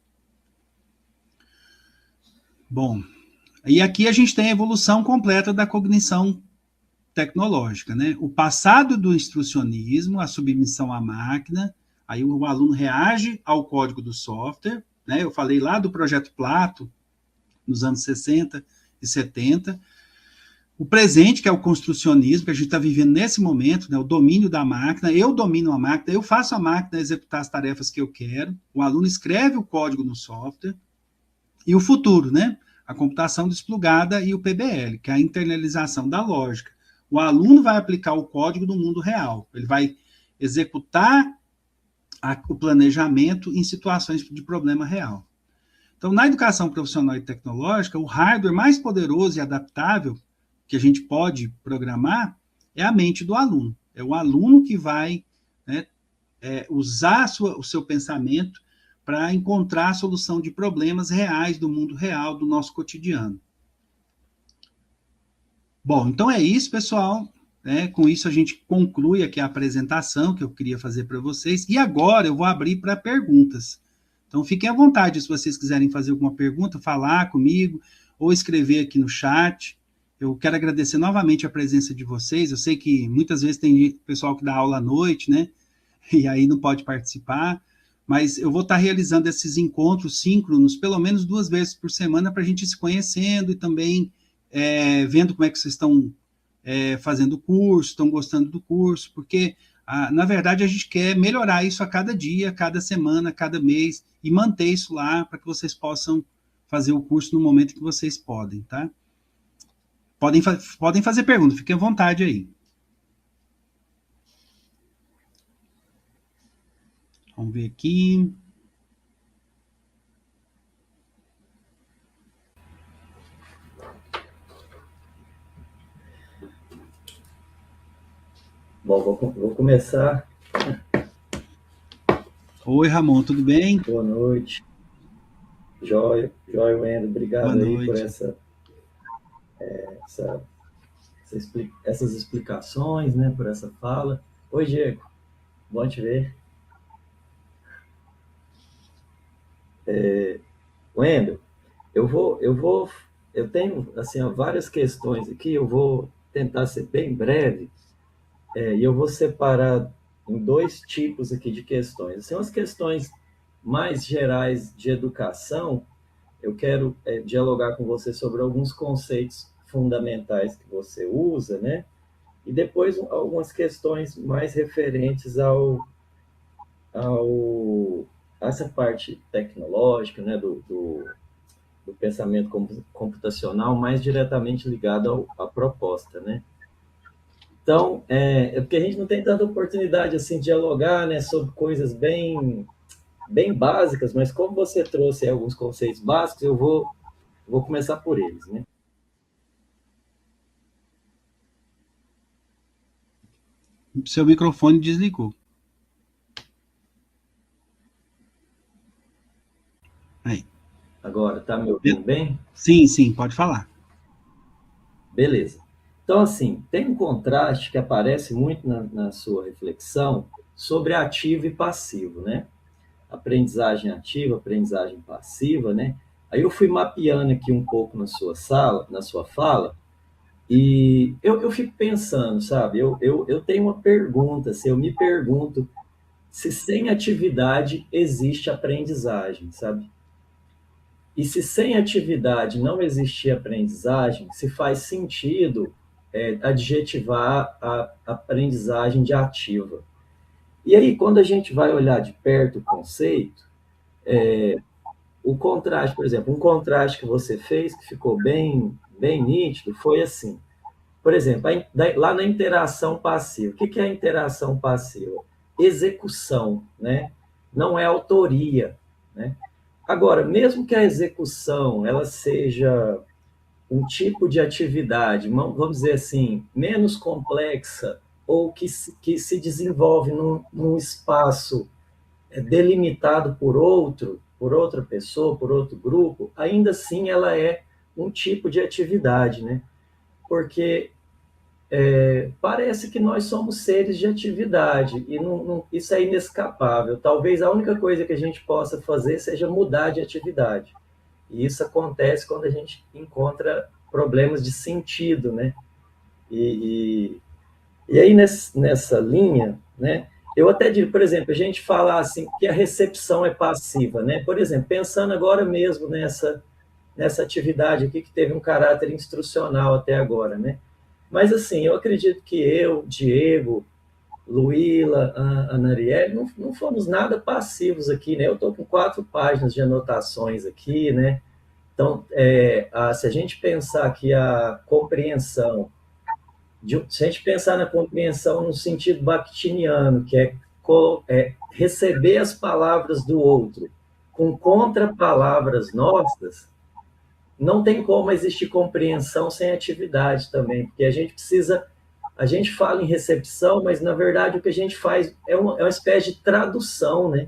Bom, e aqui a gente tem a evolução completa da cognição tecnológica, né? O passado do instrucionismo, a submissão à máquina, aí o aluno reage ao código do software, né? Eu falei lá do projeto Plato, nos anos 60 e 70, o presente, que é o construcionismo, que a gente está vivendo nesse momento, né, o domínio da máquina, eu domino a máquina, eu faço a máquina executar as tarefas que eu quero, o aluno escreve o código no software, e o futuro, né, a computação desplugada e o PBL, que é a internalização da lógica. O aluno vai aplicar o código no mundo real, ele vai executar o planejamento em situações de problema real. Então, na educação profissional e tecnológica, o hardware mais poderoso e adaptável que a gente pode programar é a mente do aluno. É o aluno que vai, né, usar o seu pensamento para encontrar a solução de problemas reais do mundo real, do nosso cotidiano. Bom, então é isso, pessoal. Com isso a gente conclui aqui a apresentação que eu queria fazer para vocês. E agora eu vou abrir para perguntas. Então fiquem à vontade, se vocês quiserem fazer alguma pergunta, falar comigo ou escrever aqui no chat. Eu quero agradecer novamente a presença de vocês. Eu sei que muitas vezes tem pessoal que dá aula à noite, né? E aí não pode participar. Mas eu vou estar realizando esses encontros síncronos pelo menos 2 vezes por semana para a gente ir se conhecendo e também vendo como é que vocês estão fazendo o curso, estão gostando do curso, porque, na verdade, a gente quer melhorar isso a cada dia, cada semana, cada mês, e manter isso lá para que vocês possam fazer o curso no momento que vocês podem, tá? Podem fazer perguntas, fiquem à vontade aí. Vamos ver aqui. Bom, vou começar. Oi, Ramon, tudo bem? Boa noite. Joia, Wendel, obrigado aí por essas explicações, né, por essa fala. Oi, Diego, bom te ver. Wendel, eu tenho assim várias questões aqui, eu vou tentar ser bem breve, e eu vou separar em 2 tipos aqui de questões. São as questões mais gerais de educação. Eu quero dialogar com você sobre alguns conceitos fundamentais que você usa, né? E depois algumas questões mais referentes a essa parte tecnológica, né? Do pensamento computacional mais diretamente ligado à proposta, né? Então, porque a gente não tem tanta oportunidade assim de dialogar, né, sobre coisas bem básicas, mas como você trouxe alguns conceitos básicos, eu vou começar por eles, né? Seu microfone desligou. Aí. Agora, tá me ouvindo bem? Sim, pode falar. Beleza. Então, assim, tem um contraste que aparece muito na sua reflexão sobre ativo e passivo, né? Aprendizagem ativa, aprendizagem passiva, né? Aí eu fui mapeando aqui um pouco na sua fala, e eu fico pensando, sabe? Eu tenho uma pergunta, se eu me pergunto se sem atividade existe aprendizagem, sabe? E se sem atividade não existir aprendizagem, se faz sentido adjetivar a aprendizagem de ativa. E aí, quando a gente vai olhar de perto o conceito, o contraste, por exemplo, um contraste que você fez, que ficou bem nítido, foi assim. Por exemplo, lá na interação passiva. O que é a interação passiva? Execução, né? Não é autoria, né? Agora, mesmo que a execução ela seja um tipo de atividade, vamos dizer assim, menos complexa ou que se desenvolve num espaço delimitado por outra pessoa, por outro grupo, ainda assim ela é um tipo de atividade, né? Porque parece que nós somos seres de atividade e isso é inescapável. Talvez a única coisa que a gente possa fazer seja mudar de atividade. E isso acontece quando a gente encontra problemas de sentido, né? E, e aí nessa linha, né? Eu até digo, por exemplo, a gente fala assim que a recepção é passiva, né? Por exemplo, pensando agora mesmo nessa atividade aqui que teve um caráter instrucional até agora, né? Mas assim, eu acredito que eu, Diego, Luíla, a Narielle, não fomos nada passivos aqui, né? Eu estou com 4 páginas de anotações aqui, né? Então, se a gente pensar que a compreensão, se a gente pensar na compreensão no sentido bakhtiniano, que é receber as palavras do outro com contrapalavras nossas, não tem como existir compreensão sem atividade também, porque a gente fala em recepção, mas na verdade o que a gente faz é uma espécie de tradução, né?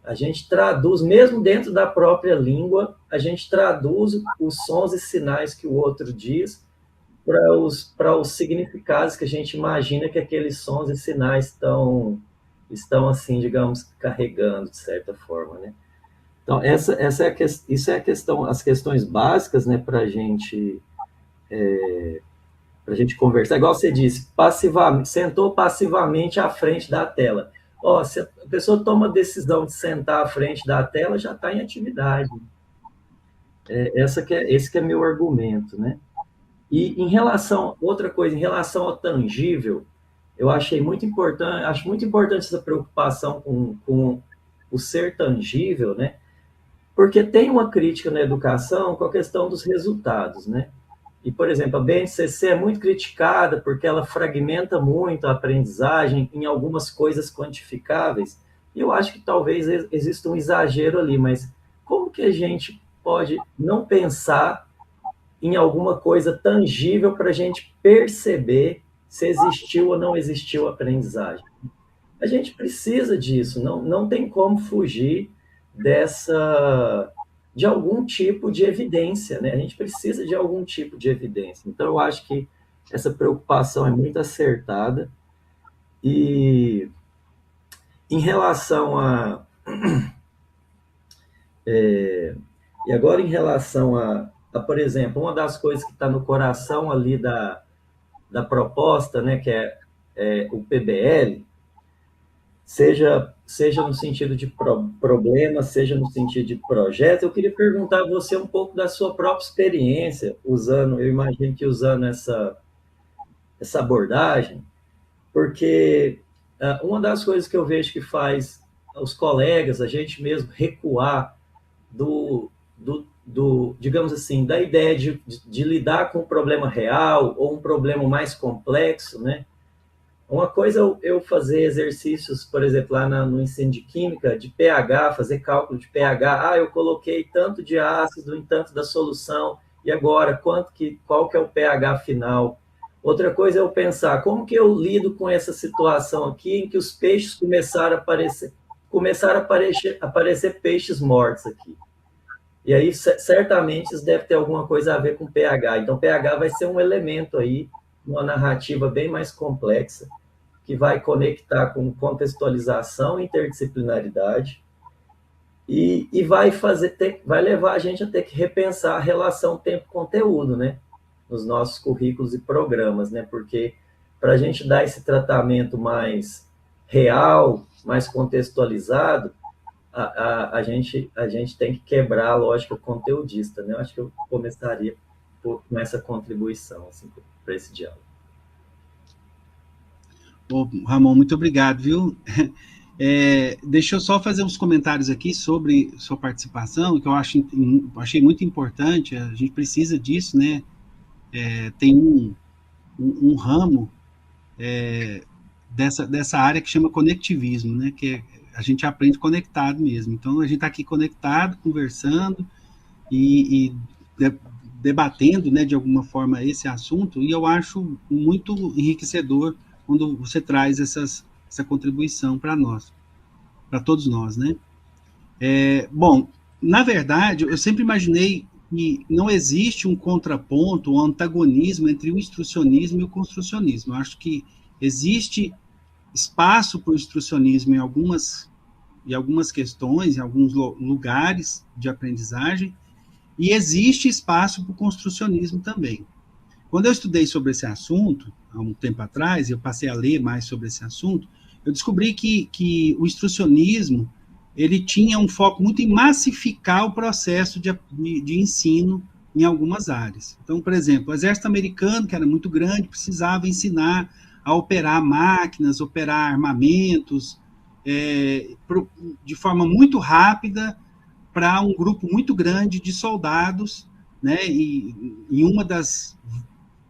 A gente traduz, mesmo dentro da própria língua, a gente traduz os sons e sinais que o outro diz para os significados que a gente imagina que aqueles sons e sinais estão assim, digamos, carregando, de certa forma, né? Então, isso é a questão, as questões básicas, né, para a gente conversar. Igual você disse, passivamente, sentou passivamente à frente da tela. Ó, se a pessoa toma a decisão de sentar à frente da tela, já está em atividade. Esse que é meu argumento, né? E outra coisa, em relação ao tangível, eu achei muito importante, acho muito importante essa preocupação com o ser tangível, né? Porque tem uma crítica na educação com a questão dos resultados, né? E, por exemplo, a BNCC é muito criticada porque ela fragmenta muito a aprendizagem em algumas coisas quantificáveis. E eu acho que talvez exista um exagero ali, mas como que a gente pode não pensar em alguma coisa tangível para a gente perceber se existiu ou não existiu a aprendizagem? A gente precisa disso, não tem como fugir de algum tipo de evidência, né? A gente precisa de algum tipo de evidência. Então, eu acho que essa preocupação é muito acertada. E em relação a. E agora, em relação por exemplo, uma das coisas que está no coração ali da proposta, né, que é o PBL, seja no sentido de problema, seja no sentido de projeto. Eu queria perguntar a você um pouco da sua própria experiência, eu imagino que usando essa abordagem, porque uma das coisas que eu vejo que faz os colegas, a gente mesmo, recuar digamos assim, da ideia de lidar com um problema real ou um problema mais complexo, né? Uma coisa é eu fazer exercícios, por exemplo, lá no ensino de química, de pH, fazer cálculo de pH. Eu coloquei tanto de ácido em tanto da solução, e agora, qual que é o pH final? Outra coisa é eu pensar, como que eu lido com essa situação aqui, em que os peixes começaram a aparecer peixes mortos aqui. E aí, certamente, isso deve ter alguma coisa a ver com pH. Então, pH vai ser um elemento aí, uma narrativa bem mais complexa, que vai conectar com contextualização e interdisciplinaridade e vai levar a gente a ter que repensar a relação tempo-conteúdo, né? Nos nossos currículos e programas, né? Porque para a gente dar esse tratamento mais real, mais contextualizado, a gente tem que quebrar a lógica conteudista, né? Eu acho que eu começaria com essa contribuição assim, para esse diálogo. Ô, Ramon, muito obrigado, viu? Deixa eu só fazer uns comentários aqui sobre sua participação, que eu achei muito importante, a gente precisa disso, né? Tem um ramo dessa área que chama conectivismo, né? Que a gente aprende conectado mesmo. Então, a gente está aqui conectado, conversando e debatendo, né, de alguma forma, esse assunto, e eu acho muito enriquecedor quando você traz essa contribuição para nós, para todos nós, né? Bom, na verdade, eu sempre imaginei que não existe um contraponto, um antagonismo entre o instrucionismo e o construcionismo. Eu acho que existe espaço para o instrucionismo em algumas questões, em alguns lugares de aprendizagem, e existe espaço para o construcionismo também. Quando eu estudei sobre esse assunto, há um tempo atrás, eu passei a ler mais sobre esse assunto, eu descobri que o instrucionismo ele tinha um foco muito em massificar o processo de ensino em algumas áreas. Então, por exemplo, o exército americano, que era muito grande, precisava ensinar a operar máquinas, operar armamentos, de forma muito rápida, para um grupo muito grande de soldados, né, e em uma das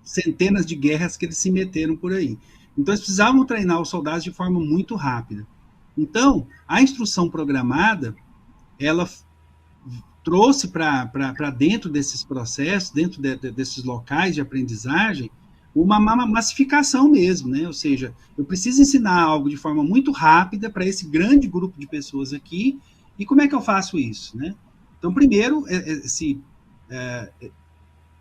centenas de guerras que eles se meteram por aí. Então, eles precisavam treinar os soldados de forma muito rápida. Então, a instrução programada, ela trouxe para dentro desses processos, dentro desses locais de aprendizagem, uma massificação mesmo, né? Ou seja, eu preciso ensinar algo de forma muito rápida para esse grande grupo de pessoas aqui, e como é que eu faço isso, né? Então, primeiro,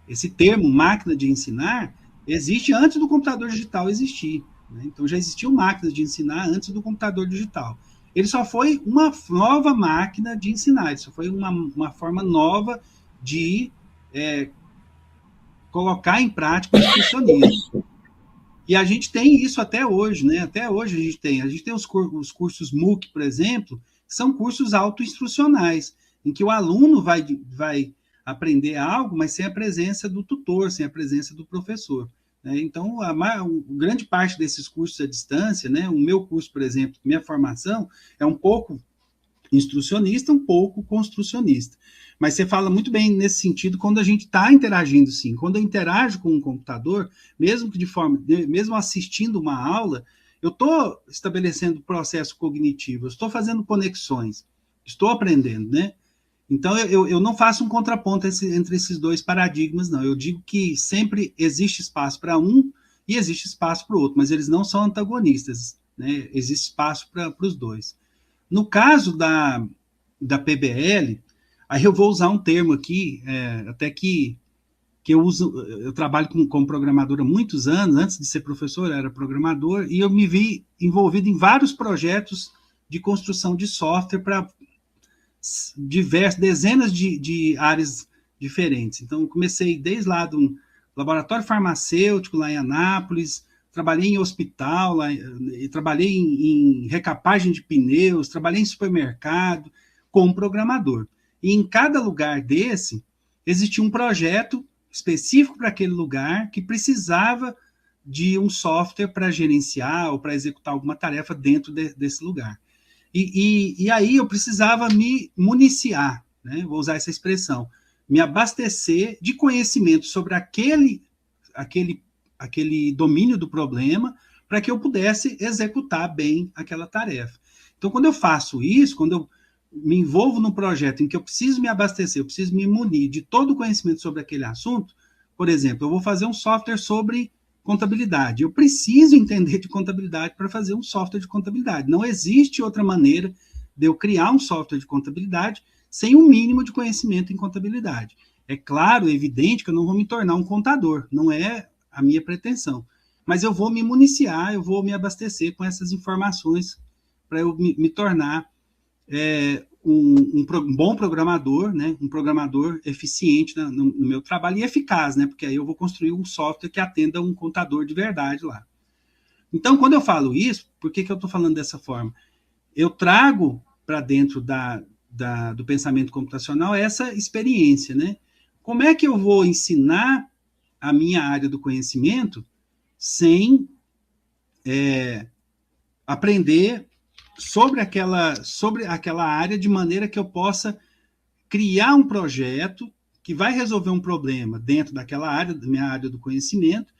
esse termo máquina de ensinar existe antes do computador digital existir, né? Então, já existiam máquinas de ensinar antes do computador digital. Ele só foi uma nova máquina de ensinar, isso foi uma forma nova de colocar em prática o instrucionismo. E a gente tem isso até hoje, né? Até hoje a gente tem os cursos MOOC, por exemplo, que são cursos autoinstrucionais, em que o aluno vai aprender algo, mas sem a presença do tutor, sem a presença do professor, né? Então, grande parte desses cursos à distância, né? O meu curso, por exemplo, minha formação é um pouco instrucionista, um pouco construcionista. Mas você fala muito bem nesse sentido quando a gente está interagindo, sim. Quando eu interajo com um computador, mesmo que mesmo assistindo uma aula, eu estou estabelecendo processo cognitivo, eu estou fazendo conexões, estou aprendendo, né? Então, eu não faço um contraponto entre esses dois paradigmas, não. Eu digo que sempre existe espaço para um e existe espaço para o outro, mas eles não são antagonistas, né? Existe espaço para os dois. No caso da PBL, aí eu vou usar um termo aqui, até que eu trabalho como programador há muitos anos, antes de ser professor, eu era programador, e eu me vi envolvido em vários projetos de construção de software para dezenas de áreas diferentes. Então, eu comecei desde lá do laboratório farmacêutico, lá em Anápolis, trabalhei em hospital, trabalhei em recapagem de pneus, trabalhei em supermercado, como programador. E em cada lugar desse, existia um projeto específico para aquele lugar que precisava de um software para gerenciar ou para executar alguma tarefa dentro desse lugar. E aí eu precisava me municiar, né? Vou usar essa expressão, me abastecer de conhecimento sobre aquele domínio do problema para que eu pudesse executar bem aquela tarefa. Então, quando eu faço isso, quando eu me envolvo num projeto em que eu preciso me abastecer, eu preciso me munir de todo o conhecimento sobre aquele assunto, por exemplo, eu vou fazer um software sobre contabilidade. Eu preciso entender de contabilidade para fazer um software de contabilidade. Não existe outra maneira de eu criar um software de contabilidade sem um mínimo de conhecimento em contabilidade. É claro, é evidente que eu não vou me tornar um contador, não é a minha pretensão. Mas eu vou me municiar, eu vou me abastecer com essas informações para eu me tornar um bom programador, né? Um programador eficiente no meu trabalho e eficaz, né? Porque aí eu vou construir um software que atenda um contador de verdade lá. Então, quando eu falo isso, por que eu estou falando dessa forma? Eu trago para dentro do pensamento computacional é essa experiência, né? Como é que eu vou ensinar a minha área do conhecimento sem aprender sobre aquela área de maneira que eu possa criar um projeto que vai resolver um problema dentro daquela área, da minha área do conhecimento,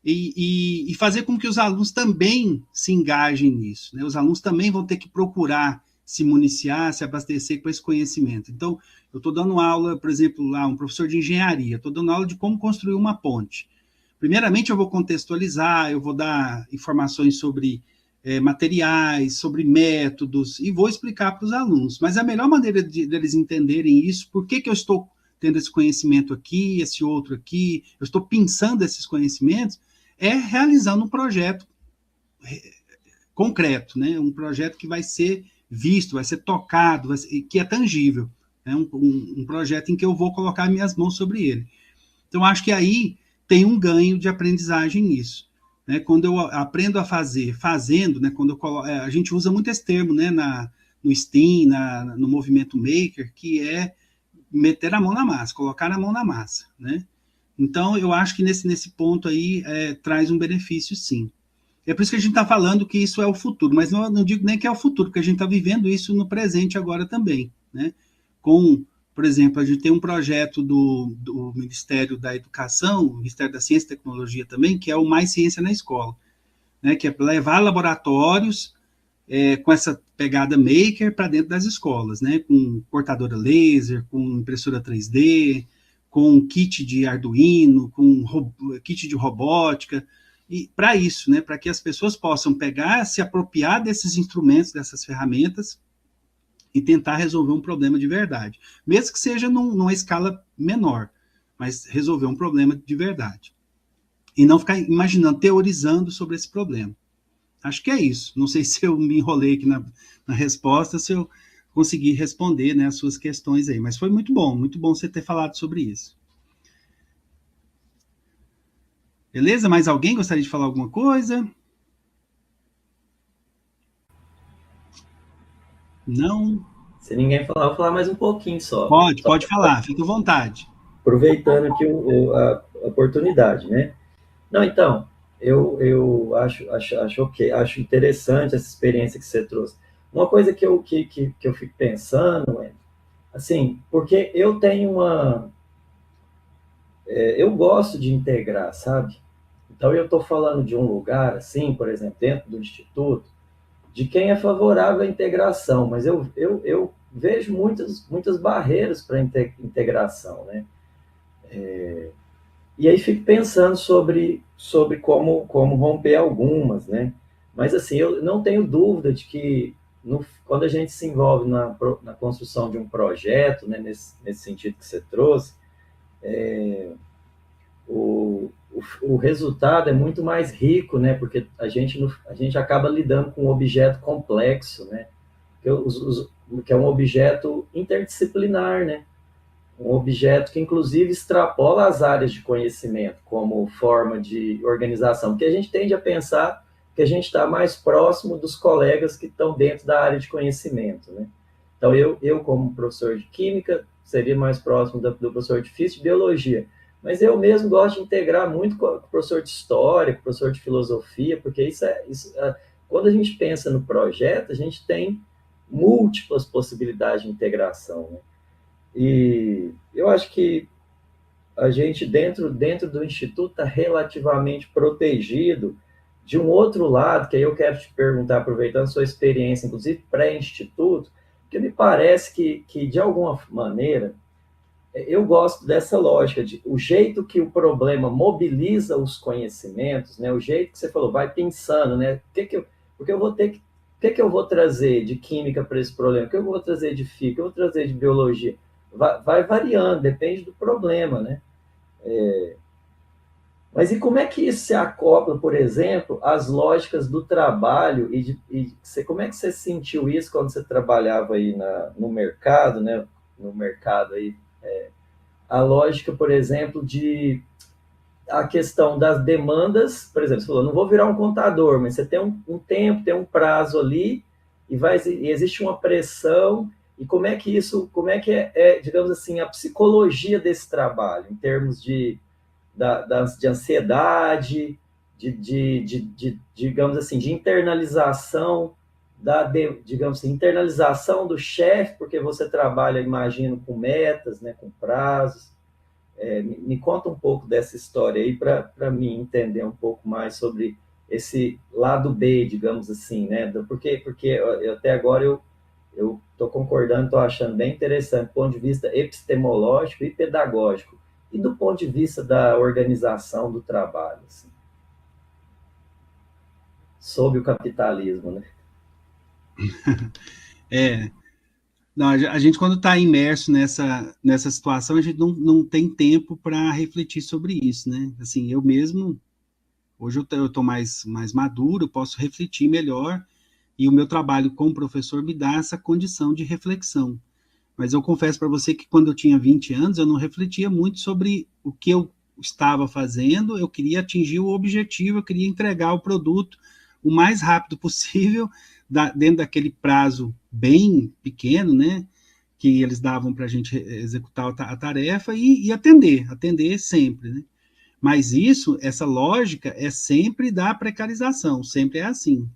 e fazer com que os alunos também se engajem nisso, né? Os alunos também vão ter que procurar se municiar, se abastecer com esse conhecimento. Então, eu estou dando aula, por exemplo, lá, um professor de engenharia, estou dando aula de como construir uma ponte. Primeiramente, eu vou contextualizar, eu vou dar informações sobre materiais, sobre métodos, e vou explicar para os alunos. Mas a melhor maneira deles entenderem isso, por que eu estou tendo esse conhecimento aqui, esse outro aqui, eu estou pensando esses conhecimentos, é realizando um projeto concreto, né? Um projeto que vai ser visto, vai ser tocado, que é tangível. É um projeto em que eu vou colocar minhas mãos sobre ele. Então, acho que aí tem um ganho de aprendizagem nisso. Né? Quando eu aprendo a fazer, fazendo, né? Quando a gente usa muito esse termo, né? No STEAM, no movimento Maker, que é meter a mão na massa, colocar a mão na massa. Né? Então, eu acho que nesse ponto aí traz um benefício, sim. É por isso que a gente está falando que isso é o futuro, mas não digo nem que é o futuro, porque a gente está vivendo isso no presente agora também. Né? Por exemplo, a gente tem um projeto do Ministério da Educação, Ministério da Ciência e Tecnologia também, que é o Mais Ciência na Escola, né? Que é levar laboratórios com essa pegada maker para dentro das escolas, né? Com cortadora laser, com impressora 3D, com kit de Arduino, com kit de robótica, e para isso, né? Para que as pessoas possam pegar, se apropriar desses instrumentos, dessas ferramentas, e tentar resolver um problema de verdade. Mesmo que seja numa escala menor, mas resolver um problema de verdade. E não ficar imaginando, teorizando sobre esse problema. Acho que é isso. Não sei se eu me enrolei aqui na resposta, se eu consegui responder, né, as suas questões aí. Mas foi muito bom você ter falado sobre isso. Beleza? Mais alguém gostaria de falar alguma coisa? Não? Se ninguém falar, eu vou falar mais um pouquinho só. Pode falar, fique à vontade. Aproveitando aqui a oportunidade, né? Não, então, eu acho interessante essa experiência que você trouxe. Uma coisa que eu fico pensando é, assim, porque eu tenho eu gosto de integrar, sabe? Então, eu estou falando de um lugar, assim, por exemplo, dentro do Instituto, de quem é favorável à integração, mas eu vejo muitas barreiras para a integração, né? E aí fico pensando sobre como romper algumas, né? Mas, assim, eu não tenho dúvida de que quando a gente se envolve na construção de um projeto, né, nesse sentido que você trouxe, o resultado é muito mais rico, né? Porque a gente acaba lidando com um objeto complexo, né? Que é um objeto interdisciplinar, né? Um objeto que, inclusive, extrapola as áreas de conhecimento como forma de organização, porque a gente tende a pensar que a gente está mais próximo dos colegas que estão dentro da área de conhecimento, né? Então, eu como professor de Química, seria mais próximo do professor de Física e Biologia, mas eu mesmo gosto de integrar muito com o professor de História, com o professor de Filosofia, porque quando a gente pensa no projeto, a gente tem múltiplas possibilidades de integração, né? E eu acho que a gente, dentro do Instituto, está relativamente protegido de um outro lado, que aí eu quero te perguntar, aproveitando a sua experiência, inclusive pré-instituto, que me parece que, de alguma maneira, eu gosto dessa lógica, de o jeito que o problema mobiliza os conhecimentos, né? O jeito que você falou, vai pensando, né? Porque eu vou ter que... O que eu vou trazer de química para esse problema? O que eu vou trazer de física? O que eu vou trazer de biologia? Vai variando, depende do problema, né? Mas e como é que isso se acopla, por exemplo, às lógicas do trabalho como é que você sentiu isso quando você trabalhava aí no mercado, né? No mercado aí, a lógica, por exemplo, a questão das demandas, por exemplo, você falou, não vou virar um contador, mas você tem um tempo, tem um prazo ali, e existe uma pressão, e como é que isso, como é que digamos assim, a psicologia desse trabalho, em termos de ansiedade, digamos assim, de internalização, digamos assim, internalização do chefe, porque você trabalha, imagino, com metas, né, com prazos. Me conta um pouco dessa história aí para mim entender um pouco mais sobre esse lado B, digamos assim, né? Porque até agora eu estou concordando, estou achando bem interessante do ponto de vista epistemológico e pedagógico, e do ponto de vista da organização do trabalho, assim, sob o capitalismo, né? É, não, a gente quando está imerso nessa situação, a gente não tem tempo para refletir sobre isso, né? Assim, eu mesmo, hoje eu estou mais maduro, posso refletir melhor, e o meu trabalho como professor me dá essa condição de reflexão. Mas eu confesso para você que quando eu tinha 20 anos, eu não refletia muito sobre o que eu estava fazendo, eu queria atingir o objetivo, eu queria entregar o produto o mais rápido possível, dentro daquele prazo bem pequeno, né, que eles davam para a gente executar a tarefa e atender sempre, né? Mas essa lógica é sempre da precarização, sempre é assim.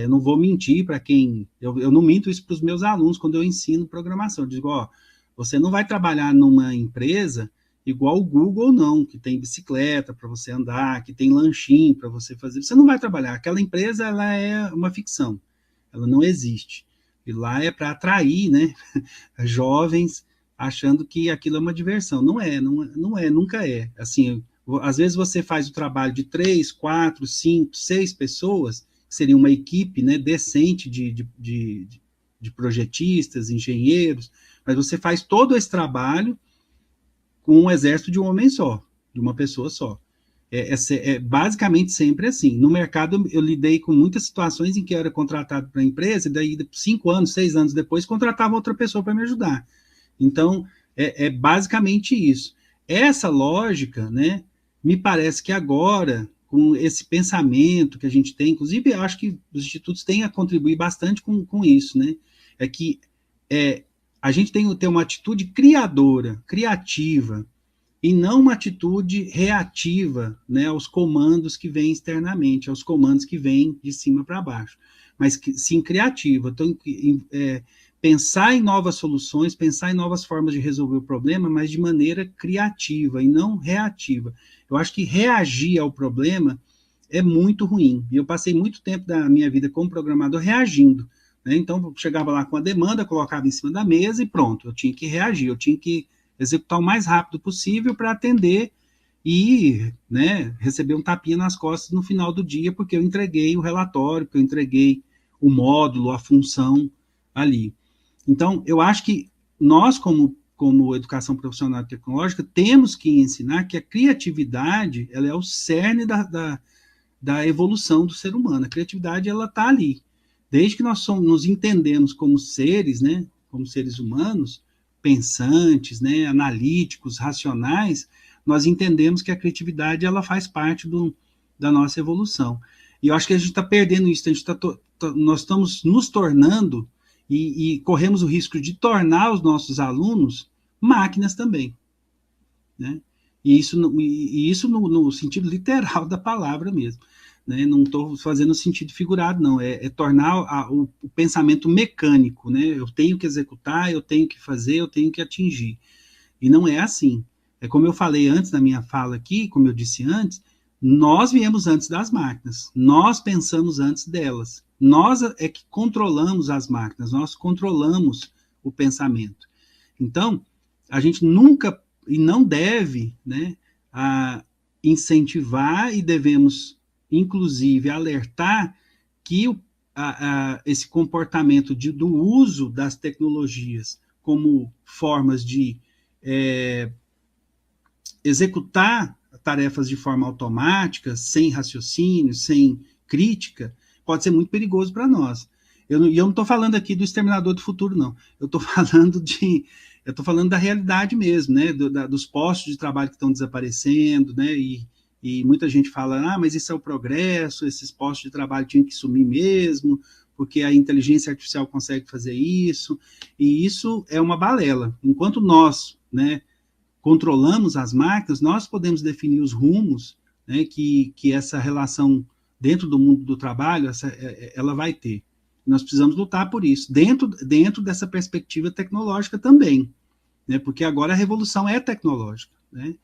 Não vou mentir para quem. Eu não minto isso para os meus alunos quando eu ensino programação. Eu digo, ó, você não vai trabalhar numa empresa igual o Google, não, que tem bicicleta para você andar, que tem lanchinho para você fazer. Você não vai trabalhar. Aquela empresa, ela é uma ficção. Ela não existe. E lá é para atrair, né, jovens achando que aquilo é uma diversão. Não é, nunca é. Assim, às vezes você faz o trabalho de 3, 4, 5, 6 pessoas, que seria uma equipe, né, decente de projetistas, engenheiros, mas você faz todo esse trabalho com um exército de um homem só, de uma pessoa só. É basicamente sempre assim. No mercado, eu lidei com muitas situações em que eu era contratado para a empresa, e daí 5 anos, 6 anos depois, contratava outra pessoa para me ajudar. Então, é basicamente isso. Essa lógica, né, me parece que agora, com esse pensamento que a gente tem, inclusive eu acho que os institutos têm a contribuir bastante com isso, né, é que a gente tem que ter uma atitude criadora, criativa, e não uma atitude reativa, né, aos comandos que vêm externamente, aos comandos que vêm de cima para baixo, mas sim criativa. Então, pensar em novas soluções, pensar em novas formas de resolver o problema, mas de maneira criativa e não reativa. Eu acho que reagir ao problema é muito ruim. E eu passei muito tempo da minha vida como programador reagindo, né? Então, eu chegava lá com a demanda, colocava em cima da mesa e pronto, eu tinha que reagir, eu tinha que executar o mais rápido possível para atender e, né, receber um tapinha nas costas no final do dia, porque eu entreguei o relatório, porque eu entreguei o módulo, a função ali. Então, eu acho que nós, como educação profissional e tecnológica, temos que ensinar que a criatividade ela é o cerne da evolução do ser humano. A criatividade ela está ali. Desde que nós nos entendemos como seres, né, como seres humanos, pensantes, né, analíticos, racionais, nós entendemos que a criatividade ela faz parte da nossa evolução. E eu acho que a gente está perdendo isso, nós estamos nos tornando e corremos o risco de tornar os nossos alunos máquinas também, né? E isso no sentido literal da palavra mesmo, né? Não estou fazendo no sentido figurado, não. É tornar o pensamento mecânico, né? Eu tenho que executar, eu tenho que fazer, eu tenho que atingir. E não é assim. É como eu falei antes na minha fala aqui, como eu disse antes, nós viemos antes das máquinas, nós pensamos antes delas. Nós é que controlamos as máquinas, nós controlamos o pensamento. Então, a gente nunca e não deve, né, incentivar e devemos, inclusive, alertar que esse comportamento do uso das tecnologias como formas de executar tarefas de forma automática, sem raciocínio, sem crítica, pode ser muito perigoso para nós. Eu não estou falando aqui do Exterminador do Futuro, não. Eu estou falando da realidade mesmo, né? Dos postos de trabalho que estão desaparecendo, né? E muita gente fala, mas isso é o progresso, esses postos de trabalho tinham que sumir mesmo, porque a inteligência artificial consegue fazer isso, e isso é uma balela. Enquanto nós, né, controlamos as máquinas, nós podemos definir os rumos, né, que essa relação dentro do mundo do trabalho, ela vai ter. Nós precisamos lutar por isso, dentro dessa perspectiva tecnológica também, né, porque agora a revolução é tecnológica, né?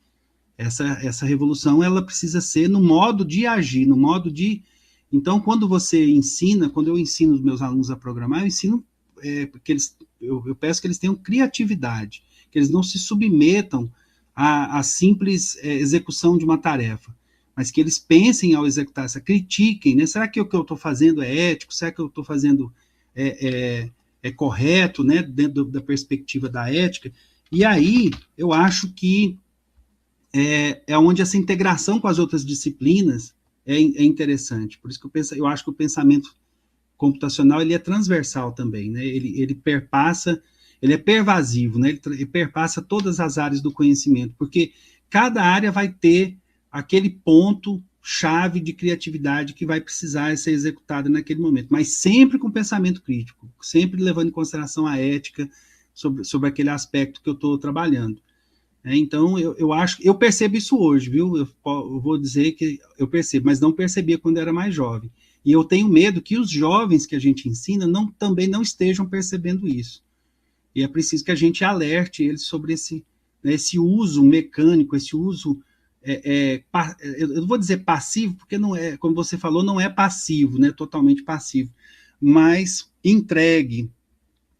Essa revolução, ela precisa ser no modo de agir, no modo de... Então, quando eu ensino os meus alunos a programar, eu ensino porque eu peço que eles tenham criatividade, que eles não se submetam à simples execução de uma tarefa, mas que eles pensem ao executar essa, critiquem, né? Será que o que eu estou fazendo é ético? Será que eu estou fazendo é correto, né? Dentro da perspectiva da ética? E aí, eu acho que é onde essa integração com as outras disciplinas é interessante. Por isso que eu acho que o pensamento computacional ele é transversal também, né? Ele perpassa, ele é pervasivo, né? Ele perpassa todas as áreas do conhecimento, porque cada área vai ter aquele ponto chave de criatividade que vai precisar ser executada naquele momento, mas sempre com pensamento crítico, sempre levando em consideração a ética sobre aquele aspecto que eu estou trabalhando. Então, eu percebo isso hoje, viu? Eu vou dizer que eu percebo, mas não percebia quando era mais jovem. E eu tenho medo que os jovens que a gente ensina também não estejam percebendo isso. E é preciso que a gente alerte eles sobre esse uso mecânico, esse uso, eu não vou dizer passivo, porque não é, como você falou, não é passivo, né? Totalmente passivo, mas entregue,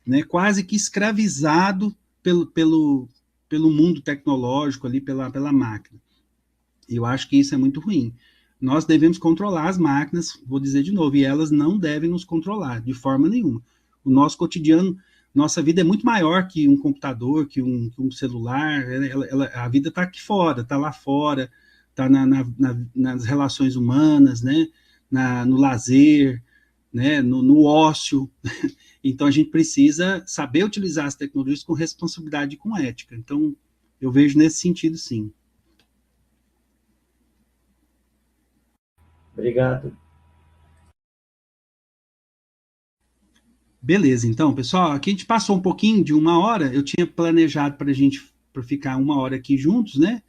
né? Quase que escravizado pelo mundo tecnológico ali, pela máquina. E eu acho que isso é muito ruim. Nós devemos controlar as máquinas, vou dizer de novo, e elas não devem nos controlar, de forma nenhuma. O nosso cotidiano, nossa vida é muito maior que um computador, que um celular, a vida está aqui fora, está lá fora, está nas relações humanas, né? No lazer, né? No ócio. Então, a gente precisa saber utilizar as tecnologias com responsabilidade e com ética. Então, eu vejo nesse sentido, sim. Obrigado. Beleza, então, pessoal, aqui a gente passou um pouquinho de 1 hora, eu tinha planejado para ficar 1 hora aqui juntos, né?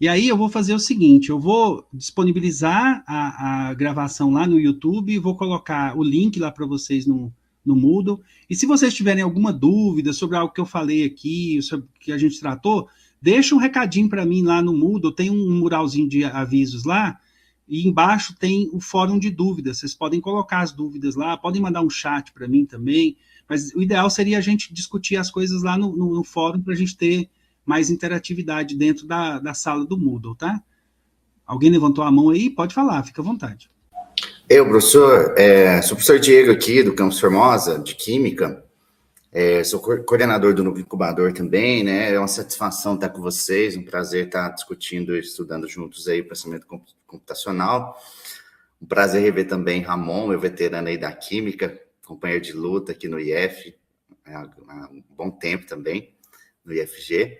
E aí eu vou fazer o seguinte, eu vou disponibilizar a gravação lá no YouTube e vou colocar o link lá para vocês no Moodle. E se vocês tiverem alguma dúvida sobre algo que eu falei aqui, sobre o que a gente tratou, deixa um recadinho para mim lá no Moodle, tem um muralzinho de avisos lá, e embaixo tem o fórum de dúvidas. Vocês podem colocar as dúvidas lá, podem mandar um chat para mim também, mas o ideal seria a gente discutir as coisas lá no fórum para a gente ter mais interatividade dentro da sala do Moodle, tá? Alguém levantou a mão aí? Pode falar, fica à vontade. Eu, professor, sou o professor Diego aqui, do Campus Formosa, de Química. Sou coordenador do Núcleo Incubador também, né? É uma satisfação estar com vocês, um prazer estar discutindo e estudando juntos aí o pensamento computacional. Um prazer rever também Ramon, meu veterano aí da Química, companheiro de luta aqui no IF, há um bom tempo também, no IFG.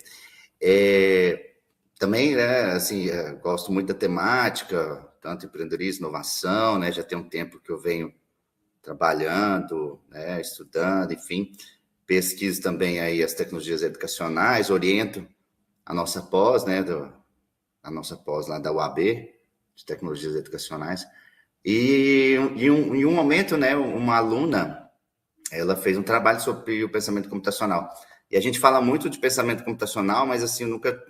Também, né, assim, gosto muito da temática, tanto empreendedorismo, inovação, né? Já tem um tempo que eu venho trabalhando, né, estudando, enfim, pesquiso também aí as tecnologias educacionais, oriento a nossa pós, né, a nossa pós lá da UAB, de tecnologias educacionais, e em um momento, né, uma aluna, ela fez um trabalho sobre o pensamento computacional, e a gente fala muito de pensamento computacional, mas assim, eu nunca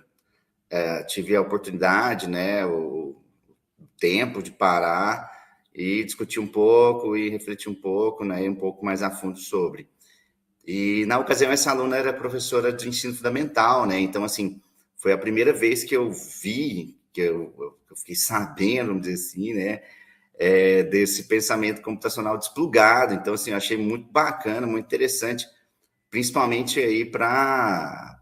tive a oportunidade, né, o tempo de parar e discutir um pouco e refletir um pouco, né, e um pouco mais a fundo sobre. E, na ocasião, essa aluna era professora de ensino fundamental, né, então, assim, foi a primeira vez que eu vi, que eu fiquei sabendo, vamos dizer assim, né, desse pensamento computacional desplugado. Então, assim, eu achei muito bacana, muito interessante, principalmente aí para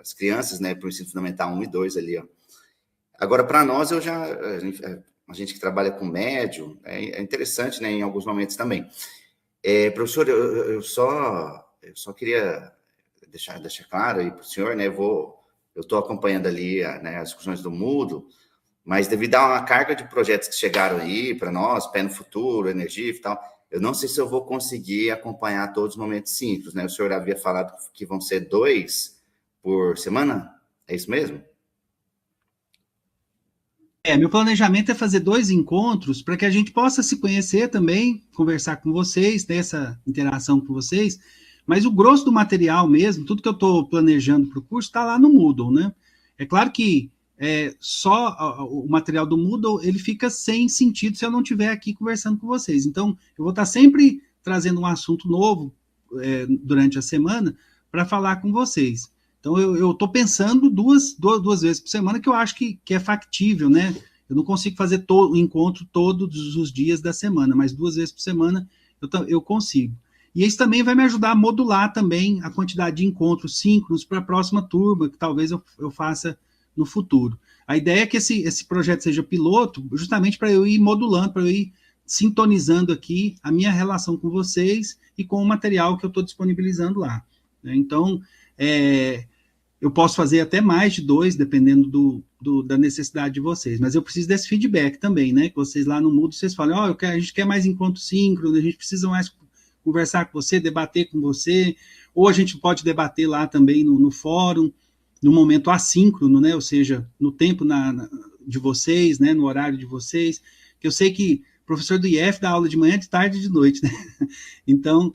as crianças, né, para o ensino fundamental 1 e 2 ali, ó. Agora, para nós, a gente que trabalha com médio, é interessante, né, em alguns momentos também. Professor, eu só queria deixar claro aí para o senhor, né, eu estou acompanhando ali, né, as discussões do Moodle, mas devido a uma carga de projetos que chegaram aí para nós, Pé no Futuro, Energia e tal, eu não sei se eu vou conseguir acompanhar todos os momentos síncronos, né? O senhor havia falado que vão ser 2 por semana? É isso mesmo? Meu planejamento é fazer 2 encontros para que a gente possa se conhecer também, conversar com vocês, ter essa interação com vocês, mas o grosso do material mesmo, tudo que eu estou planejando para o curso está lá no Moodle, né? É claro que só o material do Moodle, ele fica sem sentido se eu não estiver aqui conversando com vocês. Então, eu vou estar sempre trazendo um assunto novo durante a semana para falar com vocês. Então, eu estou pensando duas vezes por semana, que eu acho que é factível, né? Eu não consigo fazer o encontro todos os dias da semana, mas 2 vezes por semana eu consigo. E isso também vai me ajudar a modular também a quantidade de encontros síncronos para a próxima turma, que talvez eu faça no futuro. A ideia é que esse projeto seja piloto, justamente para eu ir modulando, para eu ir sintonizando aqui a minha relação com vocês e com o material que eu estou disponibilizando lá. Então, eu posso fazer até mais de 2, dependendo da necessidade de vocês, mas eu preciso desse feedback também, né? Que vocês lá no Moodle, vocês falam, a gente quer mais encontro síncrono, a gente precisa mais conversar com você, debater com você, ou a gente pode debater lá também no fórum, no momento assíncrono, né? Ou seja, no tempo de vocês, né? No horário de vocês, que eu sei que o professor do IF dá aula de manhã, de tarde e de noite, né? Então,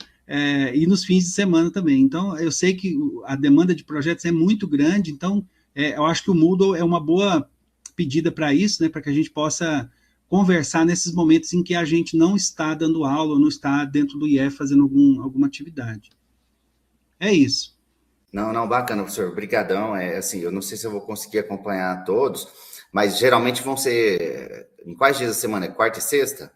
e nos fins de semana também. Então, eu sei que a demanda de projetos é muito grande, então, eu acho que o Moodle é uma boa pedida para isso, né, para que a gente possa conversar nesses momentos em que a gente não está dando aula, ou não está dentro do IF fazendo alguma atividade. É isso. Não, bacana, professor. Obrigadão. Assim, eu não sei se eu vou conseguir acompanhar todos, mas geralmente vão ser em quais dias da semana? Quarta e sexta?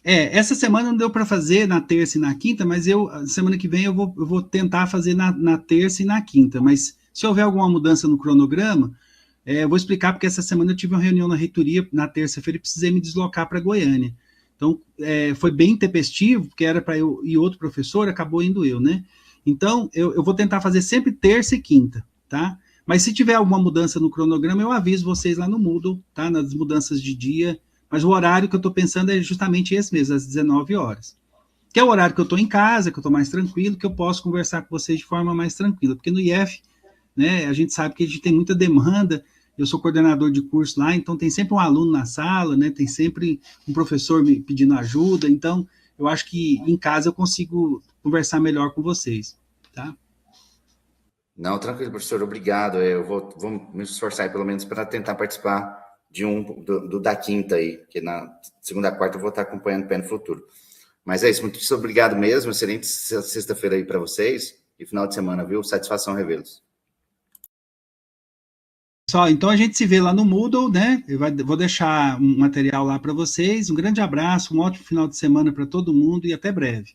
Essa semana não deu para fazer na terça e na quinta, mas semana que vem eu vou tentar fazer na terça e na quinta, mas se houver alguma mudança no cronograma, eu vou explicar, porque essa semana eu tive uma reunião na reitoria na terça-feira e precisei me deslocar para Goiânia. Então, foi bem intempestivo, porque era para eu e outro professor, acabou indo eu, né? Então, eu vou tentar fazer sempre terça e quinta, tá? Mas se tiver alguma mudança no cronograma, eu aviso vocês lá no Moodle, tá? Nas mudanças de dia. Mas o horário que eu estou pensando é justamente esse mesmo, às 19 horas. Que é o horário que eu estou em casa, que eu estou mais tranquilo, que eu posso conversar com vocês de forma mais tranquila. Porque no IF, né, a gente sabe que a gente tem muita demanda, eu sou coordenador de curso lá, então tem sempre um aluno na sala, né, tem sempre um professor me pedindo ajuda, então eu acho que em casa eu consigo conversar melhor com vocês, tá? Não, tranquilo, professor, obrigado. Eu vou me esforçar pelo menos para tentar participar de do da quinta aí, que na segunda, quarta eu vou estar acompanhando o Pé no Futuro. Mas é isso, muito obrigado mesmo, excelente sexta-feira aí para vocês e final de semana, viu? Satisfação revê-los. Pessoal, então a gente se vê lá no Moodle, né? Vou deixar um material lá para vocês. Um grande abraço, um ótimo final de semana para todo mundo e até breve.